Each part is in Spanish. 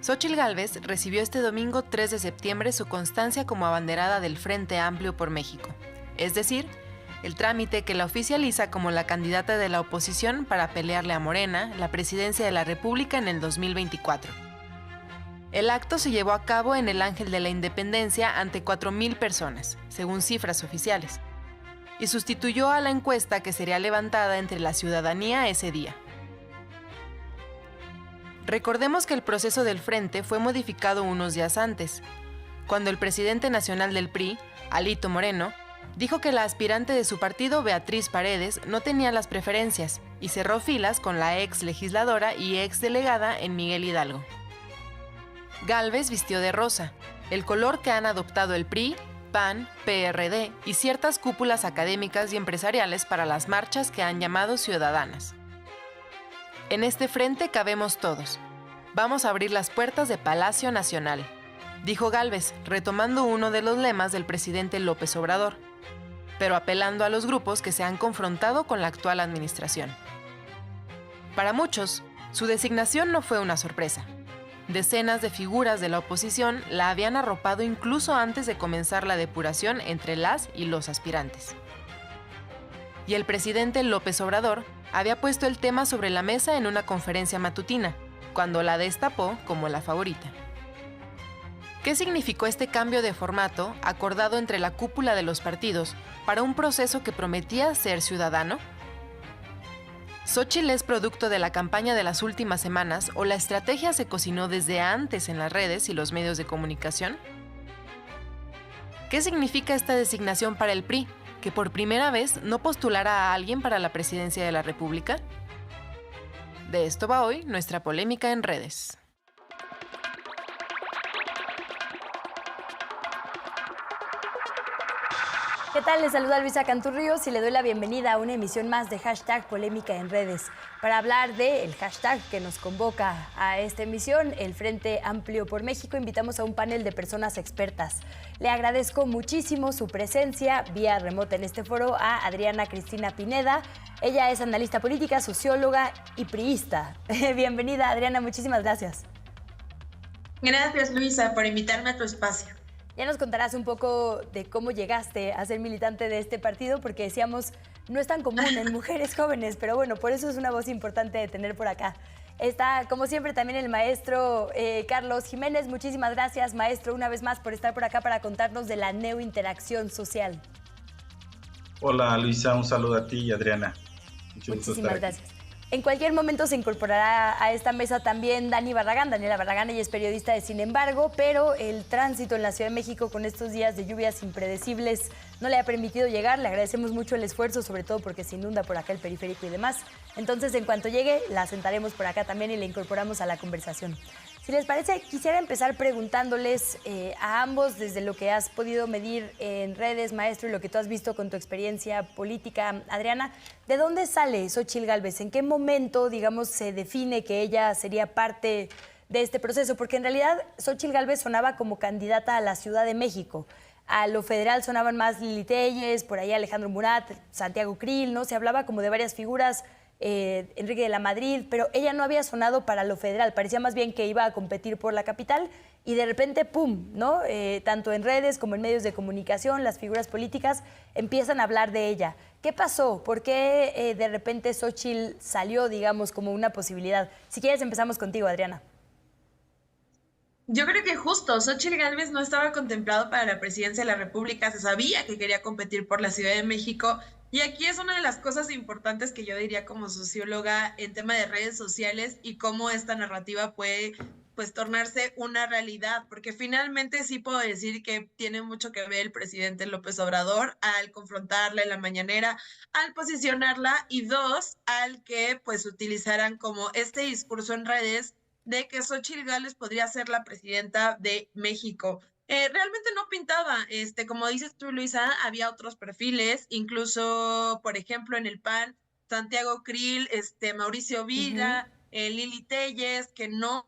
Xóchitl Gálvez recibió este domingo 3 de septiembre su constancia como abanderada del Frente Amplio por México, es decir, el trámite que la oficializa como la candidata de la oposición para pelearle a Morena la presidencia de la República en el 2024. El acto se llevó a cabo en el Ángel de la Independencia ante 4,000 personas, según cifras oficiales, y sustituyó a la encuesta que sería levantada entre la ciudadanía ese día. Recordemos que el proceso del Frente fue modificado unos días antes, cuando el presidente nacional del PRI, Alito Moreno, dijo que la aspirante de su partido, Beatriz Paredes, no tenía las preferencias y cerró filas con la ex legisladora y ex delegada en Miguel Hidalgo. Gálvez vistió de rosa, el color que han adoptado el PRI, PAN, PRD y ciertas cúpulas académicas y empresariales para las marchas que han llamado ciudadanas. En este frente cabemos todos. Vamos a abrir las puertas de Palacio Nacional, dijo Gálvez, retomando uno de los lemas del presidente López Obrador, pero apelando a los grupos que se han confrontado con la actual administración. Para muchos, su designación no fue una sorpresa. Decenas de figuras de la oposición la habían arropado incluso antes de comenzar la depuración entre las y los aspirantes. Y el presidente López Obrador había puesto el tema sobre la mesa en una conferencia matutina, cuando la destapó como la favorita. ¿Qué significó este cambio de formato acordado entre la cúpula de los partidos para un proceso que prometía ser ciudadano? ¿Xóchitl es producto de la campaña de las últimas semanas o la estrategia se cocinó desde antes en las redes y los medios de comunicación? ¿Qué significa esta designación para el PRI, que por primera vez no postulará a alguien para la presidencia de la República? De esto va hoy nuestra polémica en redes. ¿Qué tal? Les saluda Luisa Canturríos y le doy la bienvenida a una emisión más de Hashtag Polémica en Redes. Para hablar del hashtag que nos convoca a esta emisión, el Frente Amplio por México, invitamos a un panel de personas expertas. Le agradezco muchísimo su presencia vía remota en este foro a Adriana Cristina Pineda. Ella es analista política, socióloga y priista. Bienvenida, Adriana, muchísimas gracias. Gracias, Luisa, por invitarme a tu espacio. Ya nos contarás un poco de cómo llegaste a ser militante de este partido, porque decíamos, no es tan común en mujeres jóvenes, pero bueno, por eso es una voz importante de tener por acá. Está, como siempre, también el maestro Carlos Jiménez. Muchísimas gracias, maestro, una vez más por estar por acá para contarnos de la neointeracción social. Hola, Luisa, un saludo a ti y Adriana. Muchísimas gracias. En cualquier momento se incorporará a esta mesa también Daniela Barragán, ella es periodista de Sin Embargo, pero el tránsito en la Ciudad de México con estos días de lluvias impredecibles no le ha permitido llegar. Le agradecemos mucho el esfuerzo, sobre todo porque se inunda por acá el periférico y demás. Entonces, en cuanto llegue, la sentaremos por acá también y la incorporamos a la conversación. Si les parece, quisiera empezar preguntándoles a ambos, desde lo que has podido medir en redes, maestro, y lo que tú has visto con tu experiencia política, Adriana, ¿de dónde sale Xóchitl Gálvez? ¿En qué momento, digamos, se define que ella sería parte de este proceso? Porque en realidad Xóchitl Gálvez sonaba como candidata a la Ciudad de México. A lo federal sonaban más Lili Téllez, por ahí Alejandro Murat, Santiago Krill, ¿no? Se hablaba como de varias figuras, Enrique de la Madrid, pero ella no había sonado para lo federal, parecía más bien que iba a competir por la capital y de repente, ¡pum!, ¿no? Tanto en redes como en medios de comunicación, las figuras políticas empiezan a hablar de ella. ¿Qué pasó? ¿Por qué de repente Xóchitl salió, digamos, como una posibilidad? Si quieres empezamos contigo, Adriana. Yo creo que justo, Xóchitl Gálvez no estaba contemplado para la presidencia de la República, se sabía que quería competir por la Ciudad de México, y aquí es una de las cosas importantes que yo diría como socióloga en tema de redes sociales y cómo esta narrativa puede pues tornarse una realidad, porque finalmente sí puedo decir que tiene mucho que ver el presidente López Obrador al confrontarla en la mañanera, al posicionarla, y dos, al que pues utilizaran como este discurso en redes de que Xóchitl Gálvez podría ser la presidenta de México. Realmente no pintaba, como dices tú, Luisa, había otros perfiles, incluso, por ejemplo, en el PAN, Santiago Krill, Mauricio Vila, Lili Téllez, que no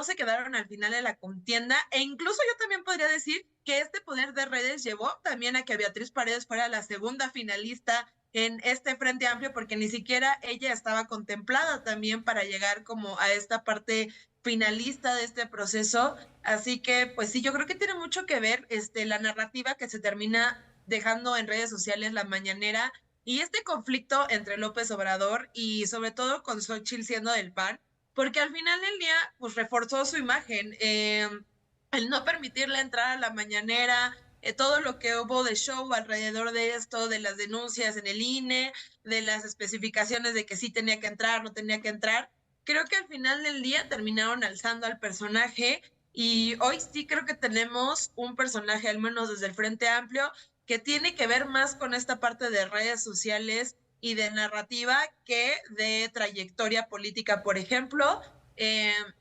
se quedaron al final de la contienda, e incluso yo también podría decir que este poder de redes llevó también a que Beatriz Paredes fuera la segunda finalista en este Frente Amplio, porque ni siquiera ella estaba contemplada también para llegar como a esta parte finalista de este proceso. Así que, pues sí, yo creo que tiene mucho que ver la narrativa que se termina dejando en redes sociales la mañanera y este conflicto entre López Obrador y sobre todo con Xóchitl siendo del PAN, porque al final del día, pues reforzó su imagen. El no permitirle entrar a la mañanera, todo lo que hubo de show alrededor de esto, de las denuncias en el INE, de las especificaciones de que sí tenía que entrar, no tenía que entrar. Creo que al final del día terminaron alzando al personaje y hoy sí creo que tenemos un personaje, al menos desde el Frente Amplio, que tiene que ver más con esta parte de redes sociales y de narrativa que de trayectoria política. Por ejemplo,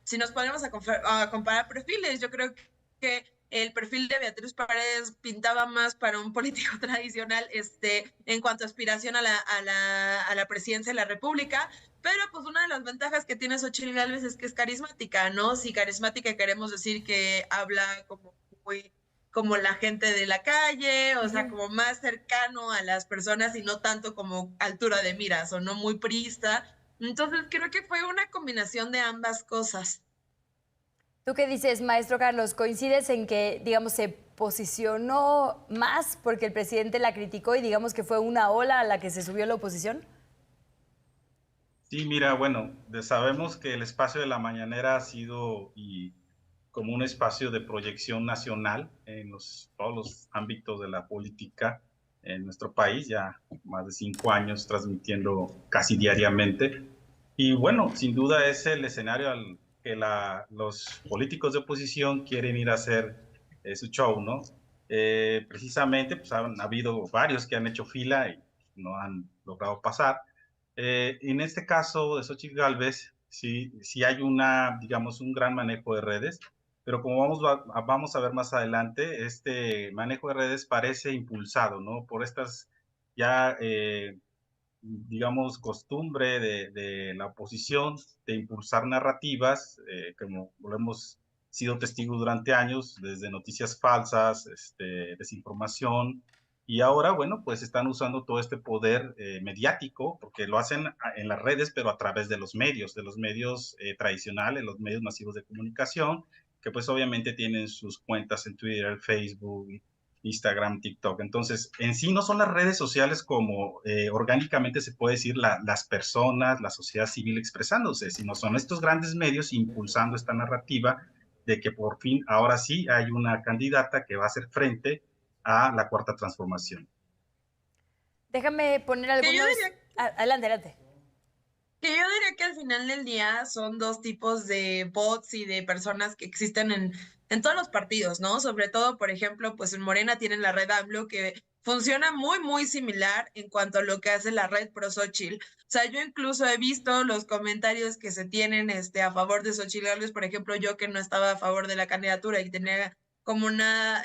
si nos ponemos a comparar perfiles, yo creo que el perfil de Beatriz Paredes pintaba más para un político tradicional en cuanto a aspiración a la presidencia de la República, pero pues una de las ventajas que tiene Xóchitl Gálvez es que es carismática, ¿no? Si carismática queremos decir que habla como muy como la gente de la calle, o sea, como más cercano a las personas y no tanto como altura de miras o no muy priista. Entonces creo que fue una combinación de ambas cosas. ¿Tú qué dices, maestro Carlos? ¿Coincides en que, digamos, se posicionó más porque el presidente la criticó y digamos que fue una ola a la que se subió la oposición? Sí, mira, bueno, sabemos que el espacio de la mañanera ha sido como un espacio de proyección nacional en todos los ámbitos de la política en nuestro país, ya más de 5 años transmitiendo casi diariamente. Y bueno, sin duda es el escenario al que los políticos de oposición quieren ir a hacer su show, ¿no? Precisamente, pues han habido varios que han hecho fila y no han logrado pasar. En este caso de Xóchitl Gálvez, sí hay digamos, un gran manejo de redes, pero como vamos a ver más adelante, este manejo de redes parece impulsado, ¿no? Por estas ya, digamos, costumbre de la oposición de impulsar narrativas, como lo hemos sido testigos durante años, desde noticias falsas, desinformación, y ahora, bueno, pues están usando todo este poder mediático, porque lo hacen en las redes, pero a través de los medios tradicionales, los medios masivos de comunicación, que pues obviamente tienen sus cuentas en Twitter, Facebook, Instagram, TikTok. Entonces, en sí no son las redes sociales como orgánicamente se puede decir las personas, la sociedad civil expresándose, sino son estos grandes medios impulsando esta narrativa de que por fin, ahora sí, hay una candidata que va a hacer frente a la cuarta transformación. Déjame poner algunos... Adelante, adelante. Que yo diría que al final del día son dos tipos de bots y de personas que existen en todos los partidos, ¿no? Sobre todo, por ejemplo, pues en Morena tienen la red AMLO que funciona muy, muy similar en cuanto a lo que hace la red pro Xóchitl. O sea, yo incluso he visto los comentarios que se tienen a favor de Xóchitl Gálvez, por ejemplo, yo que no estaba a favor de la candidatura y tenía como una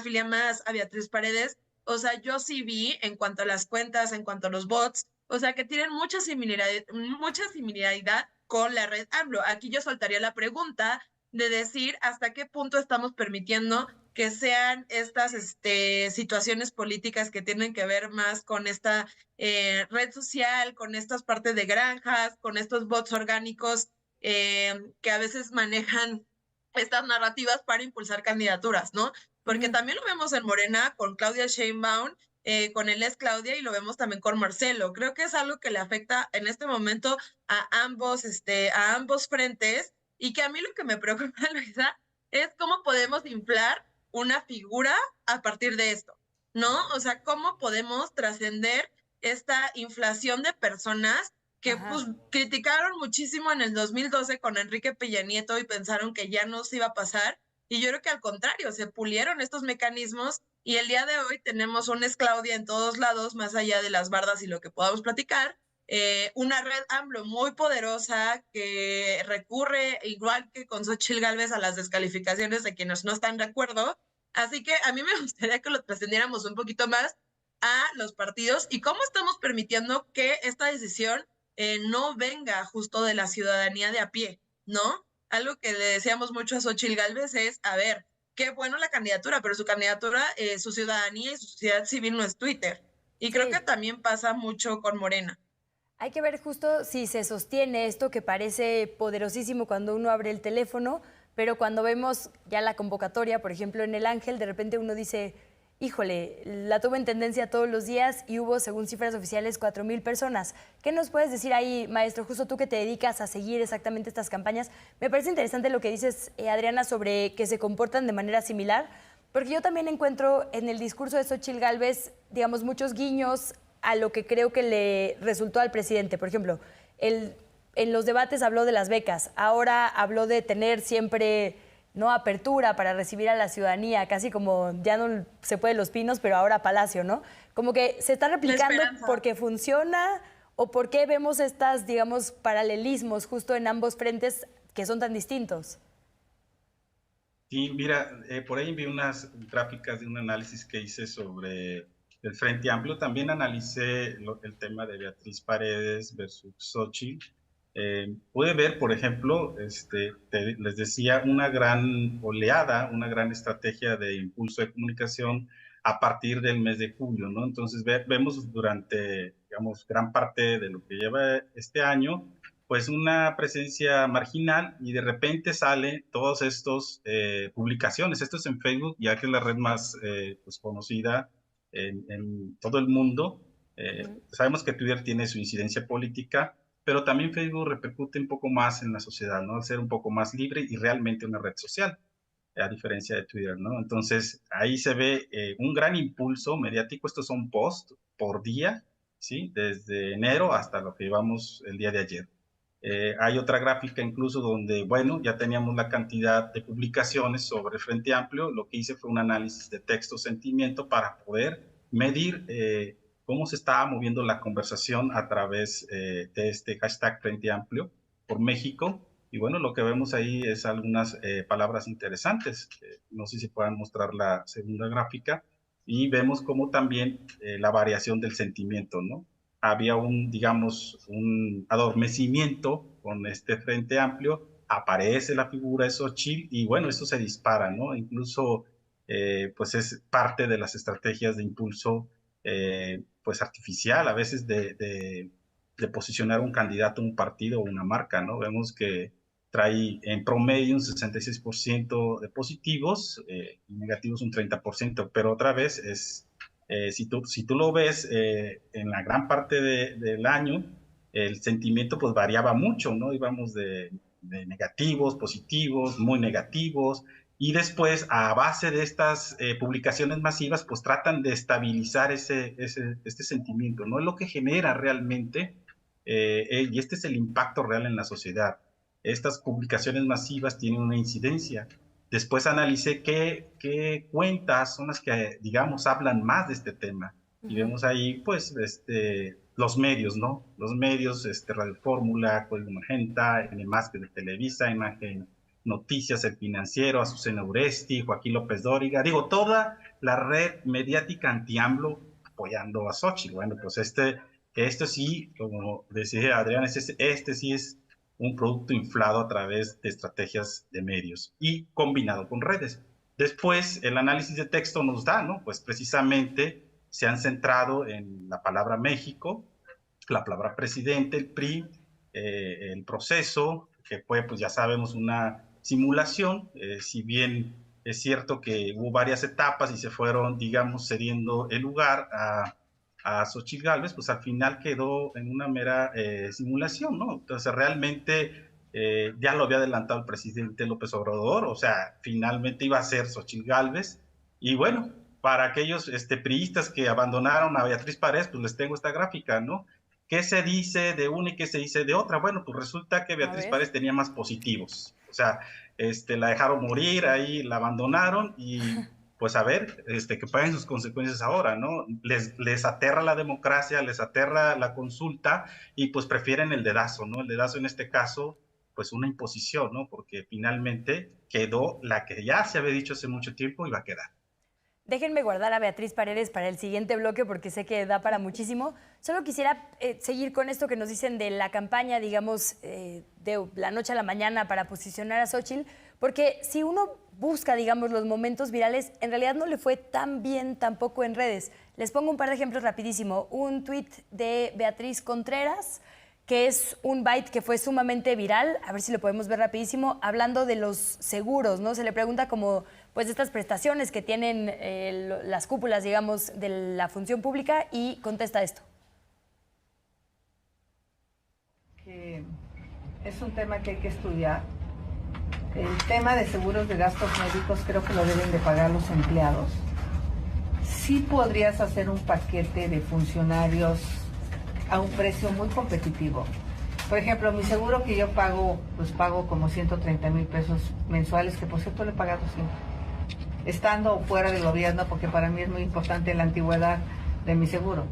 filia más a Beatriz Paredes. O sea, yo sí vi en cuanto a las cuentas, en cuanto a los bots, o sea, que tienen mucha similaridad con la red AMLO. Aquí yo soltaría la pregunta de decir hasta qué punto estamos permitiendo que sean estas situaciones políticas que tienen que ver más con esta red social, con estas partes de granjas, con estos bots orgánicos que a veces manejan estas narrativas para impulsar candidaturas, ¿no? Porque también lo vemos en Morena con Claudia Sheinbaum, con él es Claudia y lo vemos también con Marcelo. Creo que es algo que le afecta en este momento a ambos frentes y que a mí lo que me preocupa, Luisa, es cómo podemos inflar una figura a partir de esto, ¿no? O sea, cómo podemos trascender esta inflación de personas que pues criticaron muchísimo en el 2012 con Enrique Peña Nieto y pensaron que ya no se iba a pasar. Y yo creo que al contrario, se pulieron estos mecanismos y el día de hoy tenemos una Claudia en todos lados, más allá de las bardas y lo que podamos platicar, una red AMLO muy poderosa que recurre, igual que con Xóchitl Gálvez, a las descalificaciones de quienes no están de acuerdo. Así que a mí me gustaría que lo trascendiéramos un poquito más a los partidos y cómo estamos permitiendo que esta decisión no venga justo de la ciudadanía de a pie, ¿no? Algo que le decíamos mucho a Xóchitl Gálvez es, a ver, qué bueno la candidatura, pero su candidatura, su ciudadanía y su sociedad civil no es Twitter. Y creo que también pasa mucho con Morena. Hay que ver justo si se sostiene esto que parece poderosísimo cuando uno abre el teléfono, pero cuando vemos ya la convocatoria, por ejemplo, en El Ángel, de repente uno dice, híjole, la tuvo en tendencia todos los días y hubo, según cifras oficiales, 4,000 personas. ¿Qué nos puedes decir ahí, maestro? Justo tú que te dedicas a seguir exactamente estas campañas. Me parece interesante lo que dices, Adriana, sobre que se comportan de manera similar, porque yo también encuentro en el discurso de Xóchitl Gálvez, digamos, muchos guiños a lo que creo que le resultó al presidente. Por ejemplo, en los debates habló de las becas, ahora habló de tener siempre no apertura para recibir a la ciudadanía, casi como ya no se puede Los Pinos, pero ahora Palacio, ¿no? Como que se está replicando porque funciona o porque vemos estas, digamos, paralelismos justo en ambos frentes que son tan distintos. Sí, mira, por ahí vi unas gráficas de un análisis que hice sobre el Frente Amplio. También analicé el tema de Beatriz Paredes versus Xóchitl. Pude ver, por ejemplo, les decía, una gran oleada, una gran estrategia de impulso de comunicación a partir del mes de julio, ¿no? Entonces vemos durante, digamos, gran parte de lo que lleva este año, pues una presencia marginal y de repente salen todas estas publicaciones. Esto es en Facebook, ya que es la red más pues, conocida en todo el mundo. Sabemos que Twitter tiene su incidencia política, pero también Facebook repercute un poco más en la sociedad, ¿no? Al ser un poco más libre y realmente una red social, a diferencia de Twitter, ¿no? Entonces, ahí se ve un gran impulso mediático. Estos son posts por día, ¿sí? Desde enero hasta lo que llevamos el día de ayer. Hay otra gráfica incluso donde, bueno, ya teníamos la cantidad de publicaciones sobre Frente Amplio. Lo que hice fue un análisis de texto, sentimiento para poder medir cómo se estaba moviendo la conversación a través de este hashtag Frente Amplio por México. Y bueno, lo que vemos ahí es algunas palabras interesantes. No sé si puedan mostrar la segunda gráfica. Y vemos cómo también la variación del sentimiento, ¿no? Había digamos, un adormecimiento con este Frente Amplio, aparece la figura de Xóchitl y bueno, eso se dispara, ¿no? Incluso, pues es parte de las estrategias de impulso, pues artificial, a veces de posicionar un candidato, un partido o una marca, ¿no? Vemos que trae en promedio un 66% de positivos y negativos un 30%, pero otra vez es... si tú lo ves en la gran parte del año, el sentimiento pues variaba mucho, ¿no? Íbamos de negativos, positivos, muy negativos, y después a base de estas publicaciones masivas pues tratan de estabilizar este sentimiento, ¿no? Es lo que genera realmente, y este es el impacto real en la sociedad. Estas publicaciones masivas tienen una incidencia. Después analicé qué cuentas son las que, digamos, hablan más de este tema. Y vemos ahí, pues, los medios, ¿no? Los medios, Radio Fórmula, Código Magenta, N+, que de Televisa, Imagen Noticias, El Financiero, Azucena Uresti, Joaquín López Dóriga. Digo, toda la red mediática anti-AMLO apoyando a Xóchitl. Bueno, pues esto sí, como decía Adrián, este sí es un producto inflado a través de estrategias de medios y combinado con redes. Después, el análisis de texto nos da, ¿no? Pues precisamente se han centrado en la palabra México, la palabra presidente, el PRI, el proceso, que fue, pues ya sabemos, una simulación, si bien es cierto que hubo varias etapas y se fueron, digamos, cediendo el lugar a Xóchitl Gálvez, pues al final quedó en una mera simulación, ¿no? Entonces realmente ya lo había adelantado el presidente López Obrador, o sea, finalmente iba a ser Xóchitl Gálvez, y bueno, para aquellos priistas que abandonaron a Beatriz Paredes, pues les tengo esta gráfica, ¿no? ¿Qué se dice de una y qué se dice de otra? Bueno, pues resulta que Beatriz Paredes tenía más positivos, o sea, la dejaron morir, ahí la abandonaron y pues a ver, que paguen sus consecuencias ahora, ¿no? Les aterra la democracia, les aterra la consulta y pues prefieren el dedazo, ¿no? El dedazo en este caso, pues una imposición, ¿no? Porque finalmente quedó la que ya se había dicho hace mucho tiempo y va a quedar. Déjenme guardar a Beatriz Paredes para el siguiente bloque porque sé que da para muchísimo. Solo quisiera seguir con esto que nos dicen de la campaña, digamos, de la noche a la mañana para posicionar a Xóchitl, porque si uno busca, digamos, los momentos virales, en realidad no le fue tan bien tampoco en redes. Les pongo un par de ejemplos rapidísimo. Un tuit de Beatriz Contreras, que es un byte que fue sumamente viral, a ver si lo podemos ver rapidísimo, hablando de los seguros, ¿no? Se le pregunta como, pues, estas prestaciones que tienen las cúpulas, digamos, de la función pública, y contesta esto. Que es un tema que hay que estudiar. El tema de seguros de gastos médicos creo que lo deben de pagar los empleados. Sí podrías hacer un paquete de funcionarios a un precio muy competitivo. Por ejemplo, mi seguro que yo pago, pues pago como 130,000 pesos mensuales, que por cierto lo he pagado siempre, estando fuera del gobierno, porque para mí es muy importante la antigüedad de mi seguro.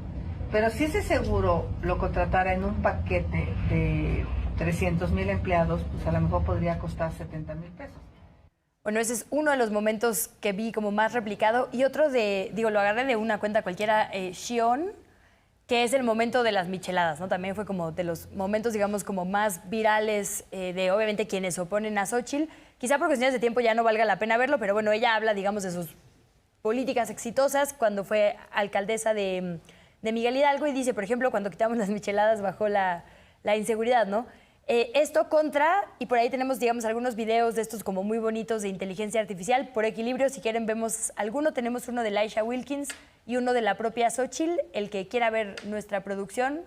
Pero si ese seguro lo contratara en un paquete de 300,000 empleados, pues a lo mejor podría costar 70,000 pesos. Bueno, ese es uno de los momentos que vi como más replicado. Y otro lo agarré de una cuenta cualquiera, Xion, que es el momento de las micheladas, ¿no? También fue como de los momentos, digamos, como más virales de, obviamente, quienes se oponen a Xóchitl. Quizá por cuestiones de tiempo ya no valga la pena verlo, pero bueno, ella habla, digamos, de sus políticas exitosas cuando fue alcaldesa de Miguel Hidalgo, y dice, por ejemplo, cuando quitamos las micheladas bajó la inseguridad, ¿no? Esto contra, y por ahí tenemos, digamos, algunos videos de estos como muy bonitos de inteligencia artificial. Por equilibrio, si quieren, vemos alguno. Tenemos uno de Laisha Wilkins y uno de la propia Xóchitl. El que quiera ver nuestra producción,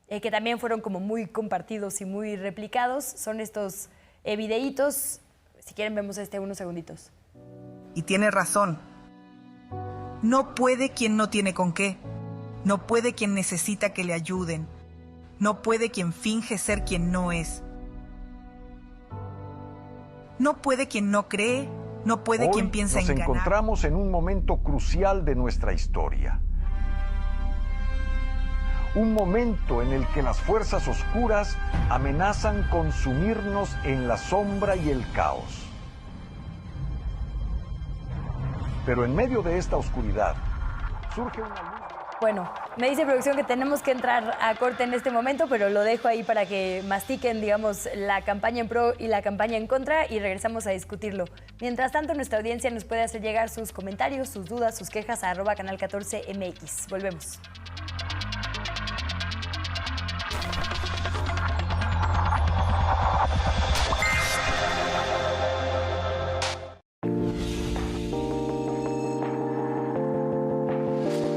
que también fueron como muy compartidos y muy replicados, son estos videitos. Si quieren, vemos unos segunditos. Y tiene razón. No puede quien no tiene con qué. No puede quien necesita que le ayuden. No puede quien finge ser quien no es. No puede quien no cree. No puede quien piensa en ganar. Nos encontramos en un momento crucial de nuestra historia. Un momento en el que las fuerzas oscuras amenazan consumirnos en la sombra y el caos. Pero en medio de esta oscuridad surge una luz. Bueno, me dice producción que tenemos que entrar a corte en este momento, pero lo dejo ahí para que mastiquen, digamos, la campaña en pro y la campaña en contra, y regresamos a discutirlo. Mientras tanto, nuestra audiencia nos puede hacer llegar sus comentarios, sus dudas, sus quejas a @canal14mx. Volvemos.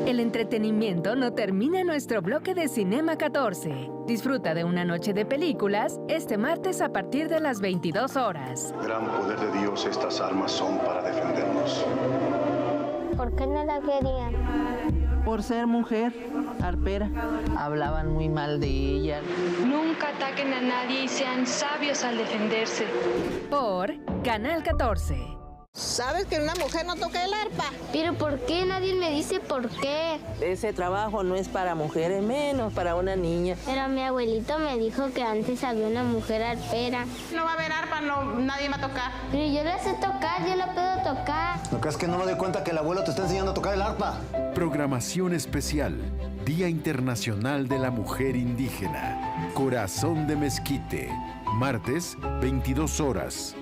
El entretenimiento no termina en nuestro bloque de Cinema 14. Disfruta de una noche de películas este martes a partir de las 22 horas. Gran poder de Dios, estas armas son para defendernos. ¿Por qué no la querían? Por ser mujer, arpera. Hablaban muy mal de ella. Nunca ataquen a nadie y sean sabios al defenderse. Por Canal 14. ¿Sabes que una mujer no toca el arpa? ¿Pero por qué? Nadie me dice por qué. Ese trabajo no es para mujeres, menos para una niña. Pero mi abuelito me dijo que antes había una mujer arpera. No va a haber arpa, nadie va a tocar. Pero yo la sé tocar, yo la puedo tocar. ¿No crees que no me doy cuenta que el abuelo te está enseñando a tocar el arpa? Programación especial. Día Internacional de la Mujer Indígena. Corazón de Mezquite. Martes, 22 horas.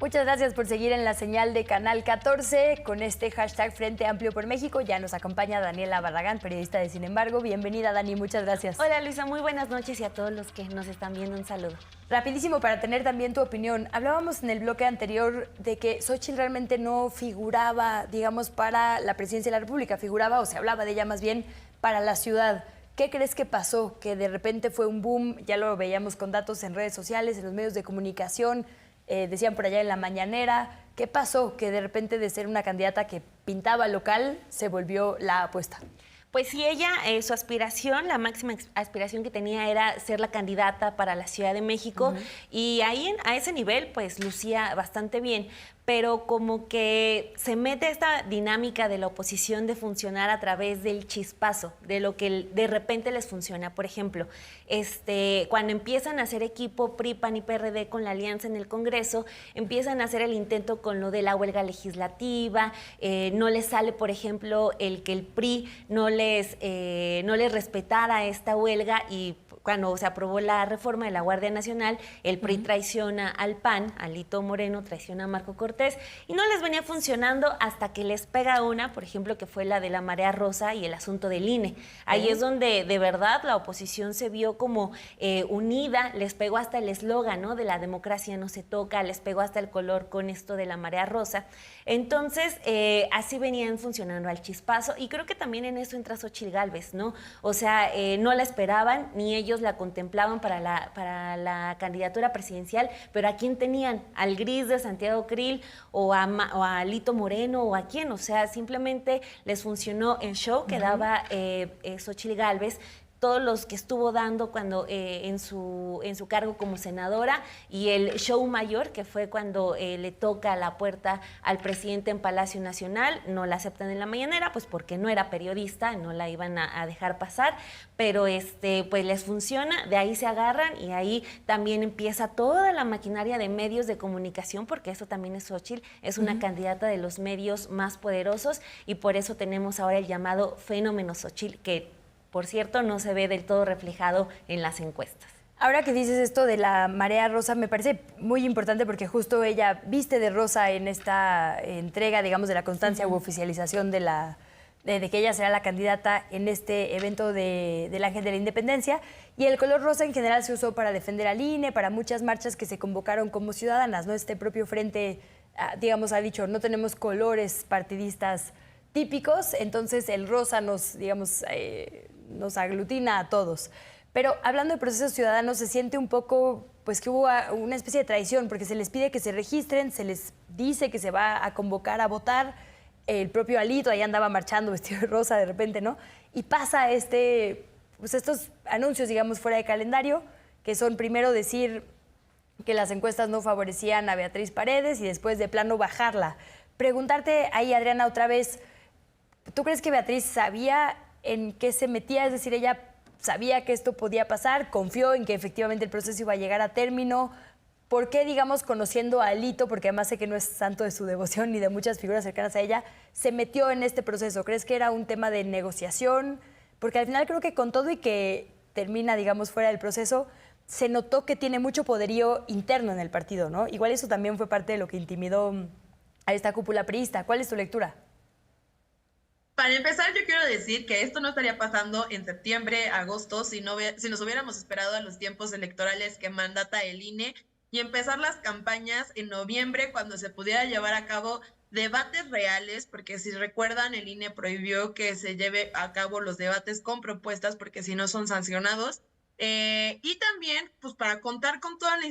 Muchas gracias por seguir en la señal de Canal 14 con este hashtag Frente Amplio por México. Ya nos acompaña Daniela Barragán, periodista de Sin Embargo. Bienvenida, Dani, muchas gracias. Hola, Luisa, muy buenas noches, y a todos los que nos están viendo un saludo. Rapidísimo para tener también tu opinión. Hablábamos en el bloque anterior de que Xóchitl realmente no figuraba, digamos, para la presidencia de la República. Figuraba, o se hablaba de ella más bien, para la ciudad. ¿Qué crees que pasó? Que de repente fue un boom, ya lo veíamos con datos en redes sociales, en los medios de comunicación. Decían por allá en la mañanera. ¿Qué pasó? Que de repente de ser una candidata que pintaba local se volvió la apuesta. Pues sí, ella, su aspiración, la máxima aspiración que tenía era ser la candidata para la Ciudad de México, y ahí a ese nivel pues lucía bastante bien, pero como que se mete esta dinámica de la oposición de funcionar a través del chispazo, de lo que de repente les funciona. Por ejemplo, cuando empiezan a hacer equipo PRI, PAN y PRD con la alianza en el Congreso, empiezan a hacer el intento con lo de la huelga legislativa, no les sale, por ejemplo, el que el PRI no les respetara esta huelga, y cuando se aprobó la reforma de la Guardia Nacional, el PRI traiciona al PAN, Alito Moreno traiciona a Marco Cortés, y no les venía funcionando hasta que les pega una, por ejemplo, que fue la de la marea rosa y el asunto del INE. Ahí es donde de verdad la oposición se vio como unida, les pegó hasta el eslogan, ¿no?, de la democracia no se toca, les pegó hasta el color con esto de la marea rosa. Entonces, así venían funcionando al chispazo, y creo que también en eso entra Xóchitl Gálvez, ¿no? O sea, no la esperaban, ni ellos la contemplaban para la candidatura presidencial, pero ¿a quién tenían? ¿Al gris de Santiago Krill o a Alito Moreno o a quién? O sea, simplemente les funcionó el show que daba Xóchitl Gálvez, todos los que estuvo dando cuando en su cargo como senadora, y el show mayor que fue cuando le toca la puerta al presidente en Palacio Nacional. No la aceptan en la mañanera, pues porque no era periodista, no la iban a dejar pasar, pero pues les funciona, de ahí se agarran, y ahí también empieza toda la maquinaria de medios de comunicación, porque eso también es Xóchitl, es una candidata de los medios más poderosos, y por eso tenemos ahora el llamado fenómeno Xóchitl, que por cierto no se ve del todo reflejado en las encuestas. Ahora que dices esto de la marea rosa, me parece muy importante, porque justo ella viste de rosa en esta entrega, digamos, de la constancia u oficialización de que ella será la candidata en este evento del Ángel de la Independencia. Y el color rosa en general se usó para defender al INE, para muchas marchas que se convocaron como ciudadanas, ¿no? Este propio frente, digamos, ha dicho, no tenemos colores partidistas típicos, entonces el rosa nos aglutina a todos. Pero hablando de procesos ciudadanos, se siente un poco pues que hubo una especie de traición, porque se les pide que se registren, se les dice que se va a convocar a votar. El propio Alito ahí andaba marchando vestido de rosa de repente, ¿no? Y pasa pues estos anuncios, digamos, fuera de calendario, que son primero decir que las encuestas no favorecían a Beatriz Paredes y después de plano bajarla. Preguntarte ahí, Adriana, otra vez, ¿tú crees que Beatriz sabía en qué se metía? Es decir, ella sabía que esto podía pasar, confió en que efectivamente el proceso iba a llegar a término. ¿Por qué, digamos, conociendo a Alito, porque además sé que no es santo de su devoción ni de muchas figuras cercanas a ella, se metió en este proceso? ¿Crees que era un tema de negociación? Porque al final creo que con todo y que termina, digamos, fuera del proceso, se notó que tiene mucho poderío interno en el partido, ¿no? Igual eso también fue parte de lo que intimidó a esta cúpula priista. ¿Cuál es tu lectura? Para empezar, yo quiero decir que esto no estaría pasando en septiembre, agosto, si nos hubiéramos esperado a los tiempos electorales que mandata el INE y empezar las campañas en noviembre, cuando se pudiera llevar a cabo debates reales, porque si recuerdan, el INE prohibió que se lleve a cabo los debates con propuestas, porque si no son sancionados. Y también, pues, para contar con toda la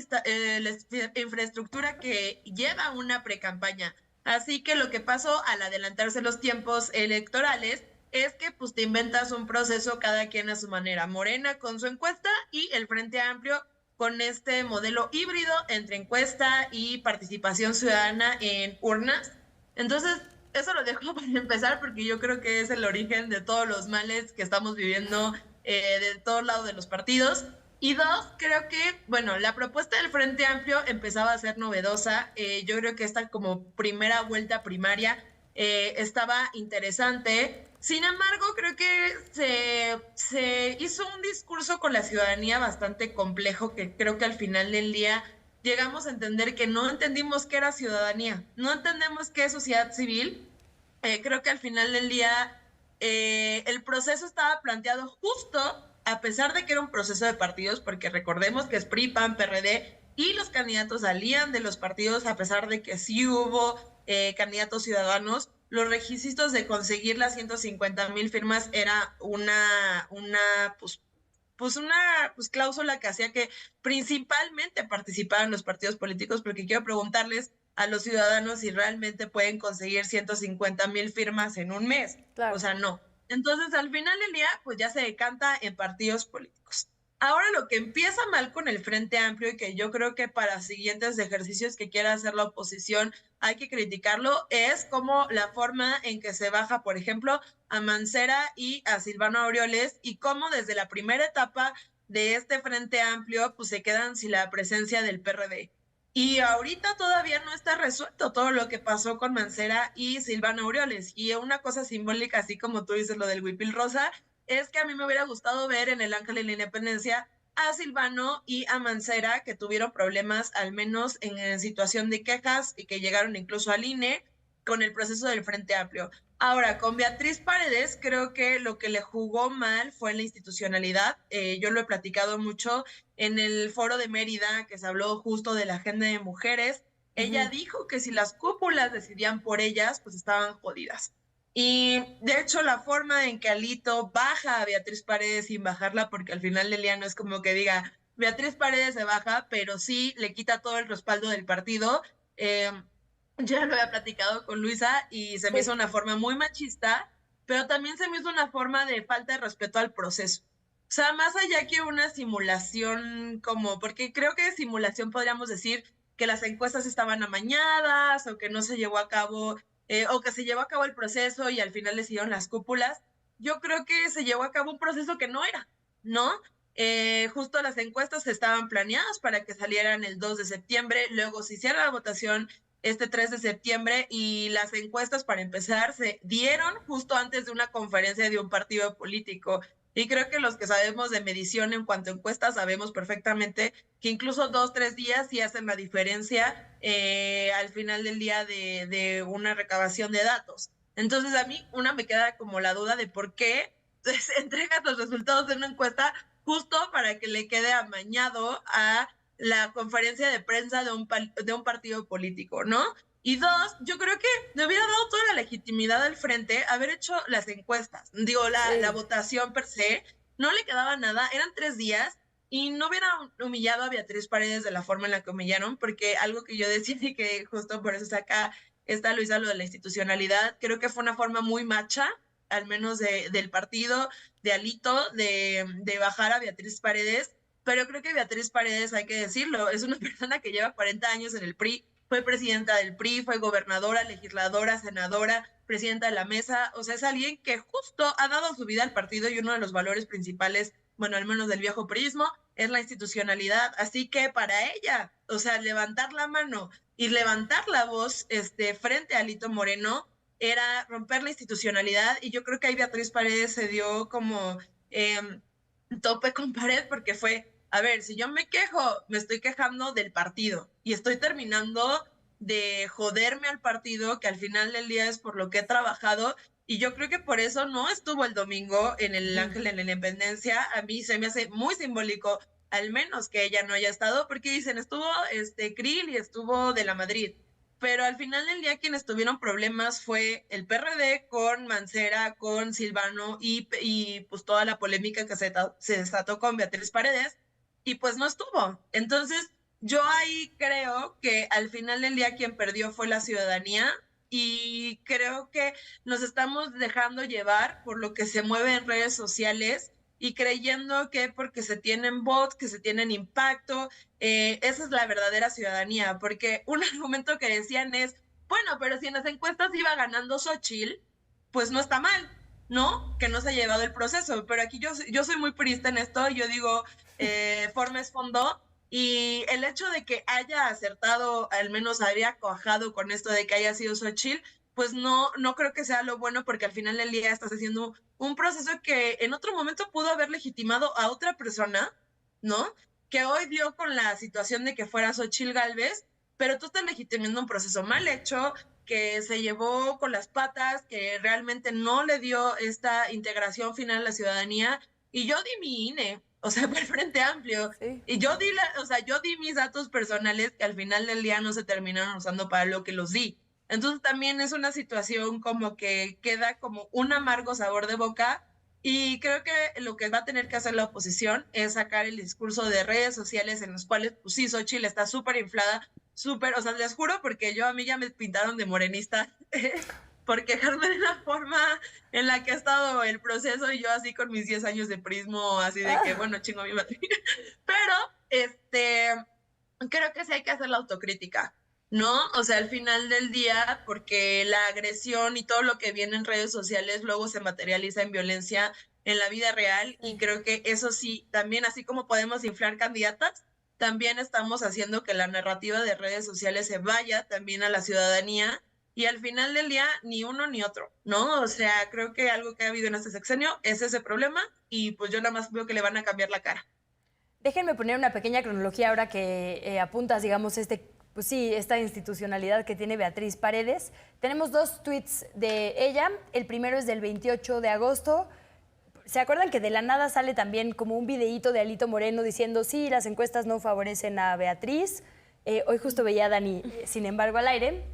infraestructura que lleva una precampaña. Así que lo que pasó al adelantarse los tiempos electorales es que pues te inventas un proceso cada quien a su manera. Morena con su encuesta y el Frente Amplio con este modelo híbrido entre encuesta y participación ciudadana en urnas. Entonces, eso lo dejo para empezar, porque yo creo que es el origen de todos los males que estamos viviendo de todos lados de los partidos. Y dos, creo que, bueno, la propuesta del Frente Amplio empezaba a ser novedosa. Yo creo que esta como primera vuelta primaria estaba interesante. Sin embargo, creo que se hizo un discurso con la ciudadanía bastante complejo, que creo que al final del día llegamos a entender que no entendimos qué era ciudadanía, no entendemos qué es sociedad civil. Creo que al final del día el proceso estaba planteado justo, a pesar de que era un proceso de partidos, porque recordemos que es PRI, PAN, PRD, y los candidatos salían de los partidos, a pesar de que sí hubo candidatos ciudadanos. Los requisitos de conseguir las 150,000 firmas era una cláusula que hacía que principalmente participaran los partidos políticos, porque quiero preguntarles a los ciudadanos si realmente pueden conseguir 150,000 firmas en un mes. Claro. O sea, no. Entonces, al final del día, pues ya se decanta en partidos políticos. Ahora lo que empieza mal con el Frente Amplio y que yo creo que para siguientes ejercicios que quiera hacer la oposición hay que criticarlo es como la forma en que se baja, por ejemplo, a Mancera y a Silvano Aureoles y cómo desde la primera etapa de este Frente Amplio pues se quedan sin la presencia del PRD. Y ahorita todavía no está resuelto todo lo que pasó con Mancera y Silvano Aureoles. Y una cosa simbólica, así como tú dices lo del huipil rosa, es que a mí me hubiera gustado ver en el Ángel de la Independencia a Silvano y a Mancera, que tuvieron problemas al menos en situación de quejas y que llegaron incluso al INE con el proceso del Frente Amplio. Ahora, con Beatriz Paredes, creo que lo que le jugó mal fue la institucionalidad. Yo lo he platicado mucho en el foro de Mérida, que se habló justo de la agenda de mujeres. Ella dijo que si las cúpulas decidían por ellas, pues estaban jodidas. Y de hecho la forma en que Alito baja a Beatriz Paredes sin bajarla, porque al final del día no es como que diga Beatriz Paredes se baja, pero sí le quita todo el respaldo del partido. Ya lo había platicado con Luisa y se me hizo una forma muy machista, pero también se me hizo una forma de falta de respeto al proceso. O sea, más allá que una simulación como, porque creo que de simulación podríamos decir que las encuestas estaban amañadas o que no se llevó a cabo o que se llevó a cabo el proceso y al final decidieron las cúpulas. Yo creo que se llevó a cabo un proceso que no era, ¿no? Justo las encuestas estaban planeadas para que salieran el 2 de septiembre, luego se hiciera la votación este 3 de septiembre y las encuestas para empezar se dieron justo antes de una conferencia de un partido político. Y creo que los que sabemos de medición en cuanto a encuestas sabemos perfectamente que incluso 2-3 días sí hacen la diferencia al final del día de una recabación de datos. Entonces a mí me queda como la duda de por qué se entregan los resultados de una encuesta justo para que le quede amañado a la conferencia de prensa de un partido político, ¿no? Y dos, yo creo que le hubiera dado toda la legitimidad al frente haber hecho las encuestas. Digo, la votación per se, no le quedaba nada, eran 3 días y no hubiera humillado a Beatriz Paredes de la forma en la que humillaron, porque algo que yo decía y que justo por eso saca esta Luisa lo de la institucionalidad, creo que fue una forma muy macha, al menos del partido, de Alito, de bajar a Beatriz Paredes, pero creo que Beatriz Paredes, hay que decirlo, es una persona que lleva 40 años en el PRI, fue presidenta del PRI, fue gobernadora, legisladora, senadora, presidenta de la mesa. O sea, es alguien que justo ha dado su vida al partido y uno de los valores principales, bueno, al menos del viejo priismo, es la institucionalidad. Así que para ella, o sea, levantar la mano y levantar la voz frente a Alito Moreno era romper la institucionalidad. Y yo creo que ahí Beatriz Paredes se dio como tope con pared porque fue... A ver, si yo me quejo, me estoy quejando del partido y estoy terminando de joderme al partido, que al final del día es por lo que he trabajado, y yo creo que por eso no estuvo el domingo en el Ángel de la Independencia. A mí se me hace muy simbólico, al menos que ella no haya estado, porque dicen, estuvo Krill y estuvo de la Madrid, pero al final del día quienes tuvieron problemas fue el PRD con Mancera, con Silvano y pues toda la polémica que se desató con Beatriz Paredes, y pues no estuvo. Entonces, yo ahí creo que al final del día quien perdió fue la ciudadanía y creo que nos estamos dejando llevar por lo que se mueve en redes sociales y creyendo que porque se tienen bots, que se tienen impacto, esa es la verdadera ciudadanía, porque un argumento que decían es, bueno, pero si en las encuestas iba ganando Xóchitl, pues no está mal, ¿no? Que no se ha llevado el proceso, pero aquí yo soy muy purista en esto, yo digo, forma es fondo, y el hecho de que haya acertado, al menos habría cuajado con esto de que haya sido Xóchitl, pues no creo que sea lo bueno, porque al final del día estás haciendo un proceso que en otro momento pudo haber legitimado a otra persona, ¿no? Que hoy dio con la situación de que fuera Xóchitl Gálvez, pero tú estás legitimando un proceso mal hecho, que se llevó con las patas, que realmente no le dio esta integración final a la ciudadanía, y yo di mi INE, o sea, por el Frente Amplio, y yo di mis datos personales que al final del día no se terminaron usando para lo que los di. Entonces también es una situación como que queda como un amargo sabor de boca, y creo que lo que va a tener que hacer la oposición es sacar el discurso de redes sociales en los cuales, pues sí, Xóchitl está súper inflada, súper, o sea, les juro, porque a mí ya me pintaron de morenista por quejarme de la forma en la que ha estado el proceso, y yo así con mis 10 años de prismo, así de que, bueno, chingo mi madre. Pero, creo que sí hay que hacer la autocrítica, ¿no? O sea, al final del día, porque la agresión y todo lo que viene en redes sociales luego se materializa en violencia en la vida real, y creo que eso sí, también así como podemos inflar candidatas, también estamos haciendo que la narrativa de redes sociales se vaya también a la ciudadanía, y al final del día ni uno ni otro, ¿no? O sea, creo que algo que ha habido en este sexenio es ese problema, y pues yo nada más veo que le van a cambiar la cara. Déjenme poner una pequeña cronología ahora que apuntas, digamos, pues sí, esta institucionalidad que tiene Beatriz Paredes. Tenemos 2 tweets de ella. El primero es del 28 de agosto. ¿Se acuerdan que de la nada sale también como un videíto de Alito Moreno diciendo, sí, las encuestas no favorecen a Beatriz? Hoy justo veía a Dani, sin embargo, al aire,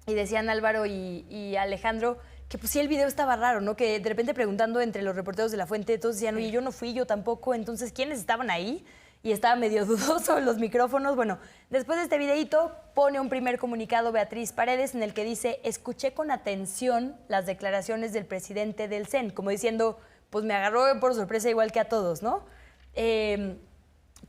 y decían Álvaro y Alejandro que pues sí, el video estaba raro, ¿no? Que de repente preguntando entre los reporteros de La Fuente, todos decían, oye, yo no fui, yo tampoco, entonces, ¿quiénes estaban ahí? Y estaba medio dudoso los micrófonos. Bueno, después de este videíto pone un primer comunicado Beatriz Paredes en el que dice, escuché con atención las declaraciones del presidente del CEN, como diciendo, pues me agarró por sorpresa igual que a todos, ¿no?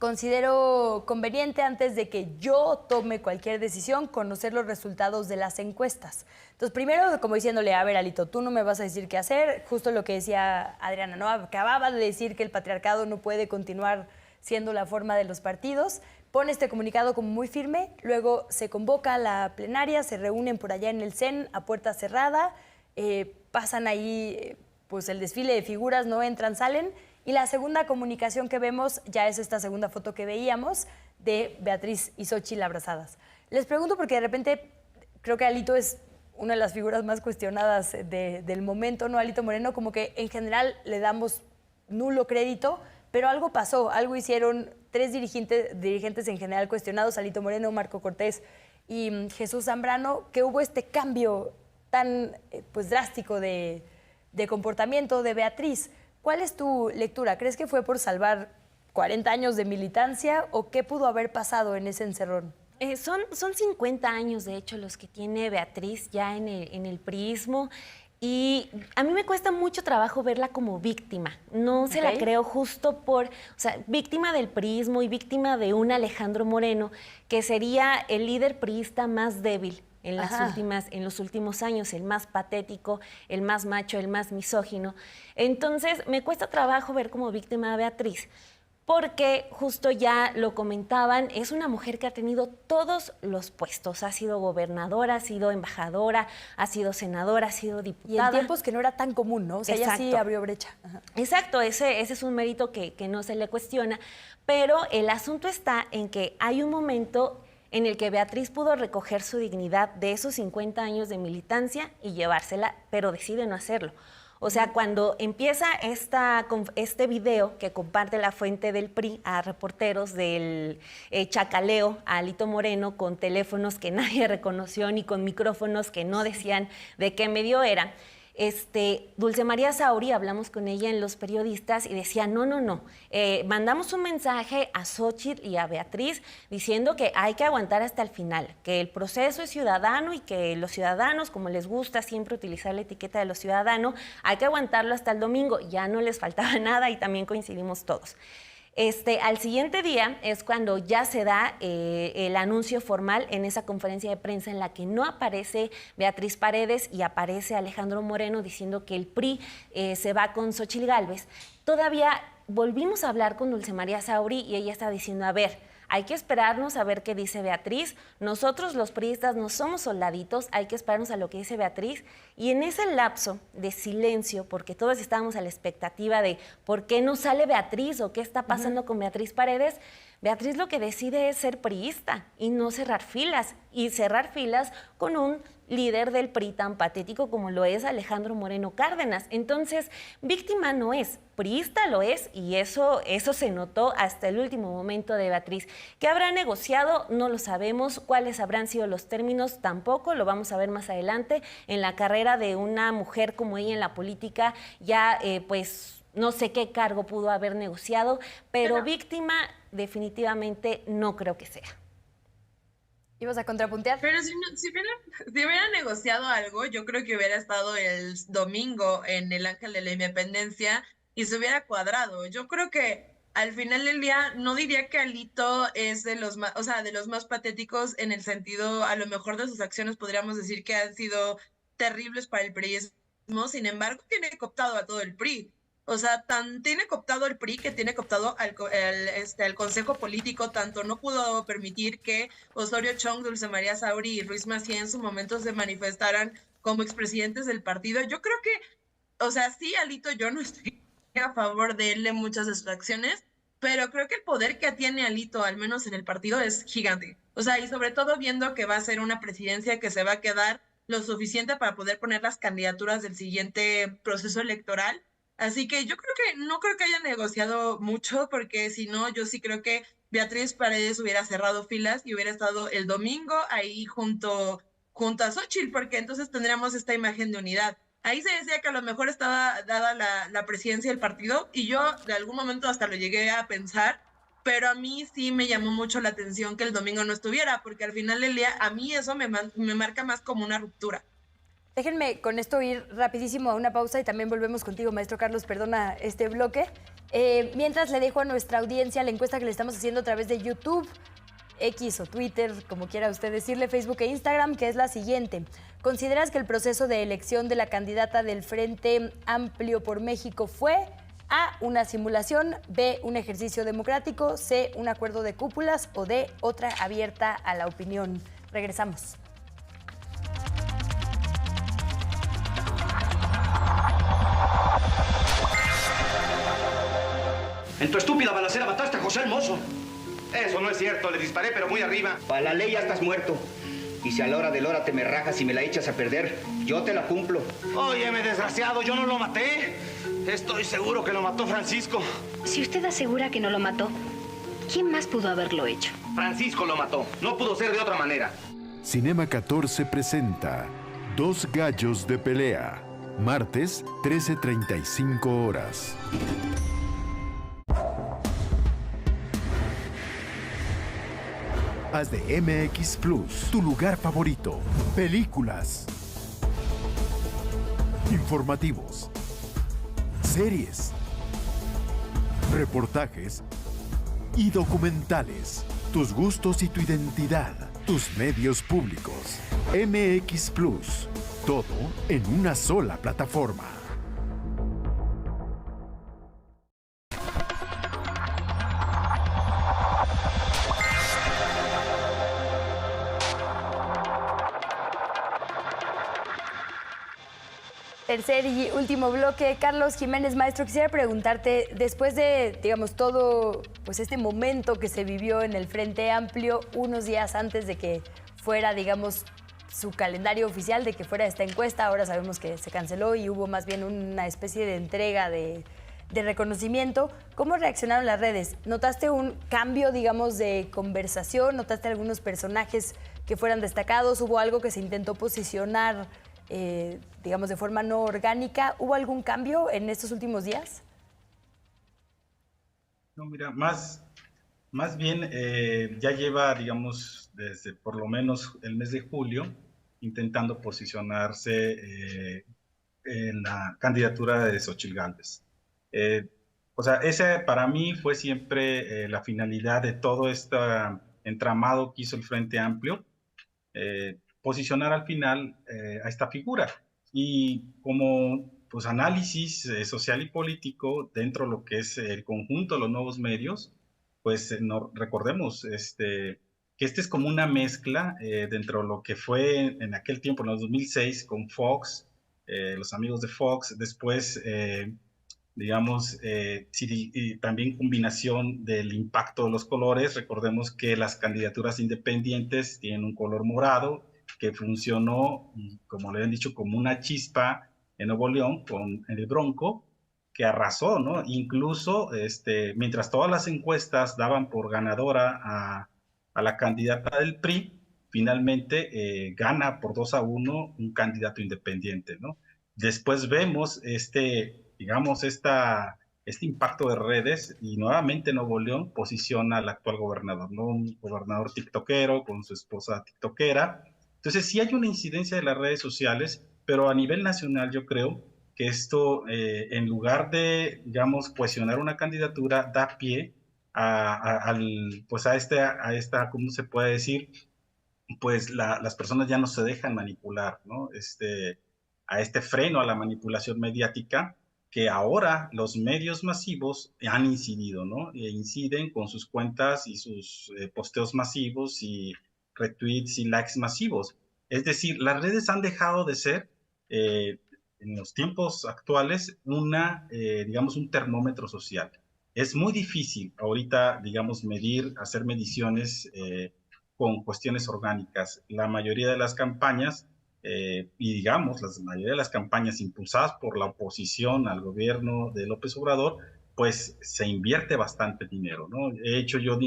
Considero conveniente, antes de que yo tome cualquier decisión, conocer los resultados de las encuestas. Entonces, primero, como diciéndole, a ver, Alito, tú no me vas a decir qué hacer, justo lo que decía Adriana, ¿no? Acababa de decir que el patriarcado no puede continuar siendo la forma de los partidos. Pone este comunicado como muy firme, luego se convoca a la plenaria, se reúnen por allá en el CEN a puerta cerrada, pasan ahí pues el desfile de figuras, no entran, salen. Y la segunda comunicación que vemos ya es esta segunda foto que veíamos de Beatriz y Xóchitl abrazadas. Les pregunto porque de repente creo que Alito es una de las figuras más cuestionadas del momento, ¿no? Alito Moreno, como que en general le damos nulo crédito, pero algo pasó, algo hicieron 3 dirigentes en general cuestionados, Alito Moreno, Marco Cortés y Jesús Zambrano, que hubo este cambio tan pues drástico de comportamiento de Beatriz. ¿Cuál es tu lectura? ¿Crees que fue por salvar 40 años de militancia o qué pudo haber pasado en ese encerrón? Son 50 años, de hecho, los que tiene Beatriz ya en el priismo. Y a mí me cuesta mucho trabajo verla como víctima. No se la creo justo por, o sea, víctima del priismo y víctima de un Alejandro Moreno, que sería el líder priista más débil en los últimos años, el más patético, el más macho, el más misógino. Entonces, me cuesta trabajo ver como víctima a Beatriz, porque justo ya lo comentaban, es una mujer que ha tenido todos los puestos. Ha sido gobernadora, ha sido embajadora, ha sido senadora, ha sido diputada. Y en tiempos que no era tan común, ¿no? O sea, ella sí abrió brecha. Ajá. Exacto, ese es un mérito que no se le cuestiona, pero el asunto está en que hay un momento en el que Beatriz pudo recoger su dignidad de esos 50 años de militancia y llevársela, pero decide no hacerlo. O sea, cuando empieza este video que comparte La Fuente del PRI a reporteros del chacaleo a Alito Moreno con teléfonos que nadie reconoció ni con micrófonos que no decían de qué medio era, Dulce María Sauri, hablamos con ella en Los Periodistas y decía, no, mandamos un mensaje a Xóchitl y a Beatriz diciendo que hay que aguantar hasta el final, que el proceso es ciudadano y que los ciudadanos, como les gusta siempre utilizar la etiqueta de los ciudadanos, hay que aguantarlo hasta el domingo. Ya no les faltaba nada y también coincidimos todos. Al siguiente día es cuando ya se da el anuncio formal en esa conferencia de prensa en la que no aparece Beatriz Paredes y aparece Alejandro Moreno diciendo que el PRI se va con Xóchitl Gálvez. Todavía volvimos a hablar con Dulce María Sauri y ella está diciendo, a ver, hay que esperarnos a ver qué dice Beatriz. Nosotros los priistas no somos soldaditos, hay que esperarnos a lo que dice Beatriz. Y en ese lapso de silencio, porque todos estábamos a la expectativa de por qué no sale Beatriz o qué está pasando con Beatriz Paredes, Beatriz lo que decide es ser priista y no cerrar filas. Y cerrar filas con un líder del PRI tan patético como lo es Alejandro Moreno Cárdenas. Entonces, víctima no es, priista lo es, y eso se notó hasta el último momento de Beatriz. ¿Qué habrá negociado? No lo sabemos. ¿Cuáles habrán sido los términos? Tampoco, lo vamos a ver más adelante. En la carrera de una mujer como ella en la política, ya no sé qué cargo pudo haber negociado, pero víctima definitivamente no creo que sea. ¿Ibas a contrapuntear? Pero si hubiera negociado algo, yo creo que hubiera estado el domingo en el Ángel de la Independencia y se hubiera cuadrado. Yo creo que al final del día no diría que Alito es de los más, o sea, de los más patéticos en el sentido, a lo mejor de sus acciones podríamos decir que han sido terribles para el priismo, sin embargo tiene cooptado a todo el PRI. O sea, tiene cooptado el PRI que tiene cooptado al Consejo Político, tanto no pudo permitir que Osorio Chong, Dulce María Sauri y Ruiz Massieu en su momento se manifestaran como expresidentes del partido. Yo creo que, o sea, sí, Alito, yo no estoy a favor de él en muchas de sus acciones, pero creo que el poder que tiene Alito, al menos en el partido, es gigante. O sea, y sobre todo viendo que va a ser una presidencia que se va a quedar lo suficiente para poder poner las candidaturas del siguiente proceso electoral. Así que yo creo que no creo que haya negociado mucho, porque si no, yo sí creo que Beatriz Paredes hubiera cerrado filas y hubiera estado el domingo ahí junto a Xóchitl, porque entonces tendríamos esta imagen de unidad. Ahí se decía que a lo mejor estaba dada la presidencia del partido, y yo de algún momento hasta lo llegué a pensar, pero a mí sí me llamó mucho la atención que el domingo no estuviera, porque al final del día a mí eso me marca más como una ruptura. Déjenme con esto ir rapidísimo a una pausa y también volvemos contigo, maestro Carlos, perdona este bloque. Mientras le dejo a nuestra audiencia la encuesta que le estamos haciendo a través de YouTube, X o Twitter, como quiera usted decirle, Facebook e Instagram, que es la siguiente. ¿Consideras que el proceso de elección de la candidata del Frente Amplio por México fue A, una simulación, B, un ejercicio democrático, C, un acuerdo de cúpulas o D, otra abierta a la opinión? Regresamos. En tu estúpida balacera mataste a José Hermoso. Eso no es cierto, le disparé, pero muy arriba. Para la ley ya estás muerto. Y si a la hora de la hora te me rajas y me la echas a perder, yo te la cumplo. Óyeme, desgraciado, yo no lo maté. Estoy seguro que lo mató Francisco. Si usted asegura que no lo mató, ¿quién más pudo haberlo hecho? Francisco lo mató. No pudo ser de otra manera. Cinema 14 presenta Dos gallos de pelea. Martes, 13:35 horas. Haz de MX Plus tu lugar favorito. Películas, informativos, series, reportajes y documentales. Tus gustos y tu identidad. Tus medios públicos. MX Plus. Todo en una sola plataforma. Tercer y último bloque. Carlos Jiménez, maestro, quisiera preguntarte, después de, digamos, todo pues este momento que se vivió en el Frente Amplio, unos días antes de que fuera, digamos, su calendario oficial, de que fuera esta encuesta, ahora sabemos que se canceló y hubo más bien una especie de entrega de reconocimiento. ¿Cómo reaccionaron las redes? ¿Notaste un cambio, digamos, de conversación? ¿Notaste algunos personajes que fueran destacados? ¿Hubo algo que se intentó posicionar digamos, de forma no orgánica? ¿Hubo algún cambio en estos últimos días? No, mira, más bien ya lleva, digamos, desde por lo menos el mes de julio, intentando posicionarse en la candidatura de Xóchitl Gálvez. O sea, esa para mí fue siempre la finalidad de todo este entramado que hizo el Frente Amplio, posicionar al final a esta figura. Y como pues, análisis social y político dentro de lo que es el conjunto de los nuevos medios, pues recordemos que este es como una mezcla dentro de lo que fue en aquel tiempo, en el 2006, con Fox, los amigos de Fox, después, digamos, también combinación del impacto de los colores. Recordemos que las candidaturas independientes tienen un color morado, que funcionó, como le han dicho, como una chispa en Nuevo León con el Bronco, que arrasó, ¿no? Incluso, mientras todas las encuestas daban por ganadora a la candidata del PRI, finalmente gana por 2-1 un candidato independiente, ¿no? Después vemos, digamos, esta este impacto de redes, y nuevamente Nuevo León posiciona al actual gobernador, ¿no? Un gobernador tiktokero con su esposa tiktokera. Entonces sí hay una incidencia de las redes sociales, pero a nivel nacional yo creo que esto, en lugar de, digamos, cohesionar una candidatura, da pie a esta, ¿cómo se puede decir? Pues las personas ya no se dejan manipular, ¿no? A este freno a la manipulación mediática, que ahora los medios masivos han incidido, ¿no? Inciden con sus cuentas y sus posteos masivos y retweets y likes masivos. Es decir, las redes han dejado de ser, en los tiempos actuales, digamos, un termómetro social. Es muy difícil ahorita, digamos, hacer mediciones con cuestiones orgánicas. La mayoría de las campañas, y digamos, la mayoría de las campañas impulsadas por la oposición al gobierno de López Obrador, pues se invierte bastante dinero, ¿no? He hecho yo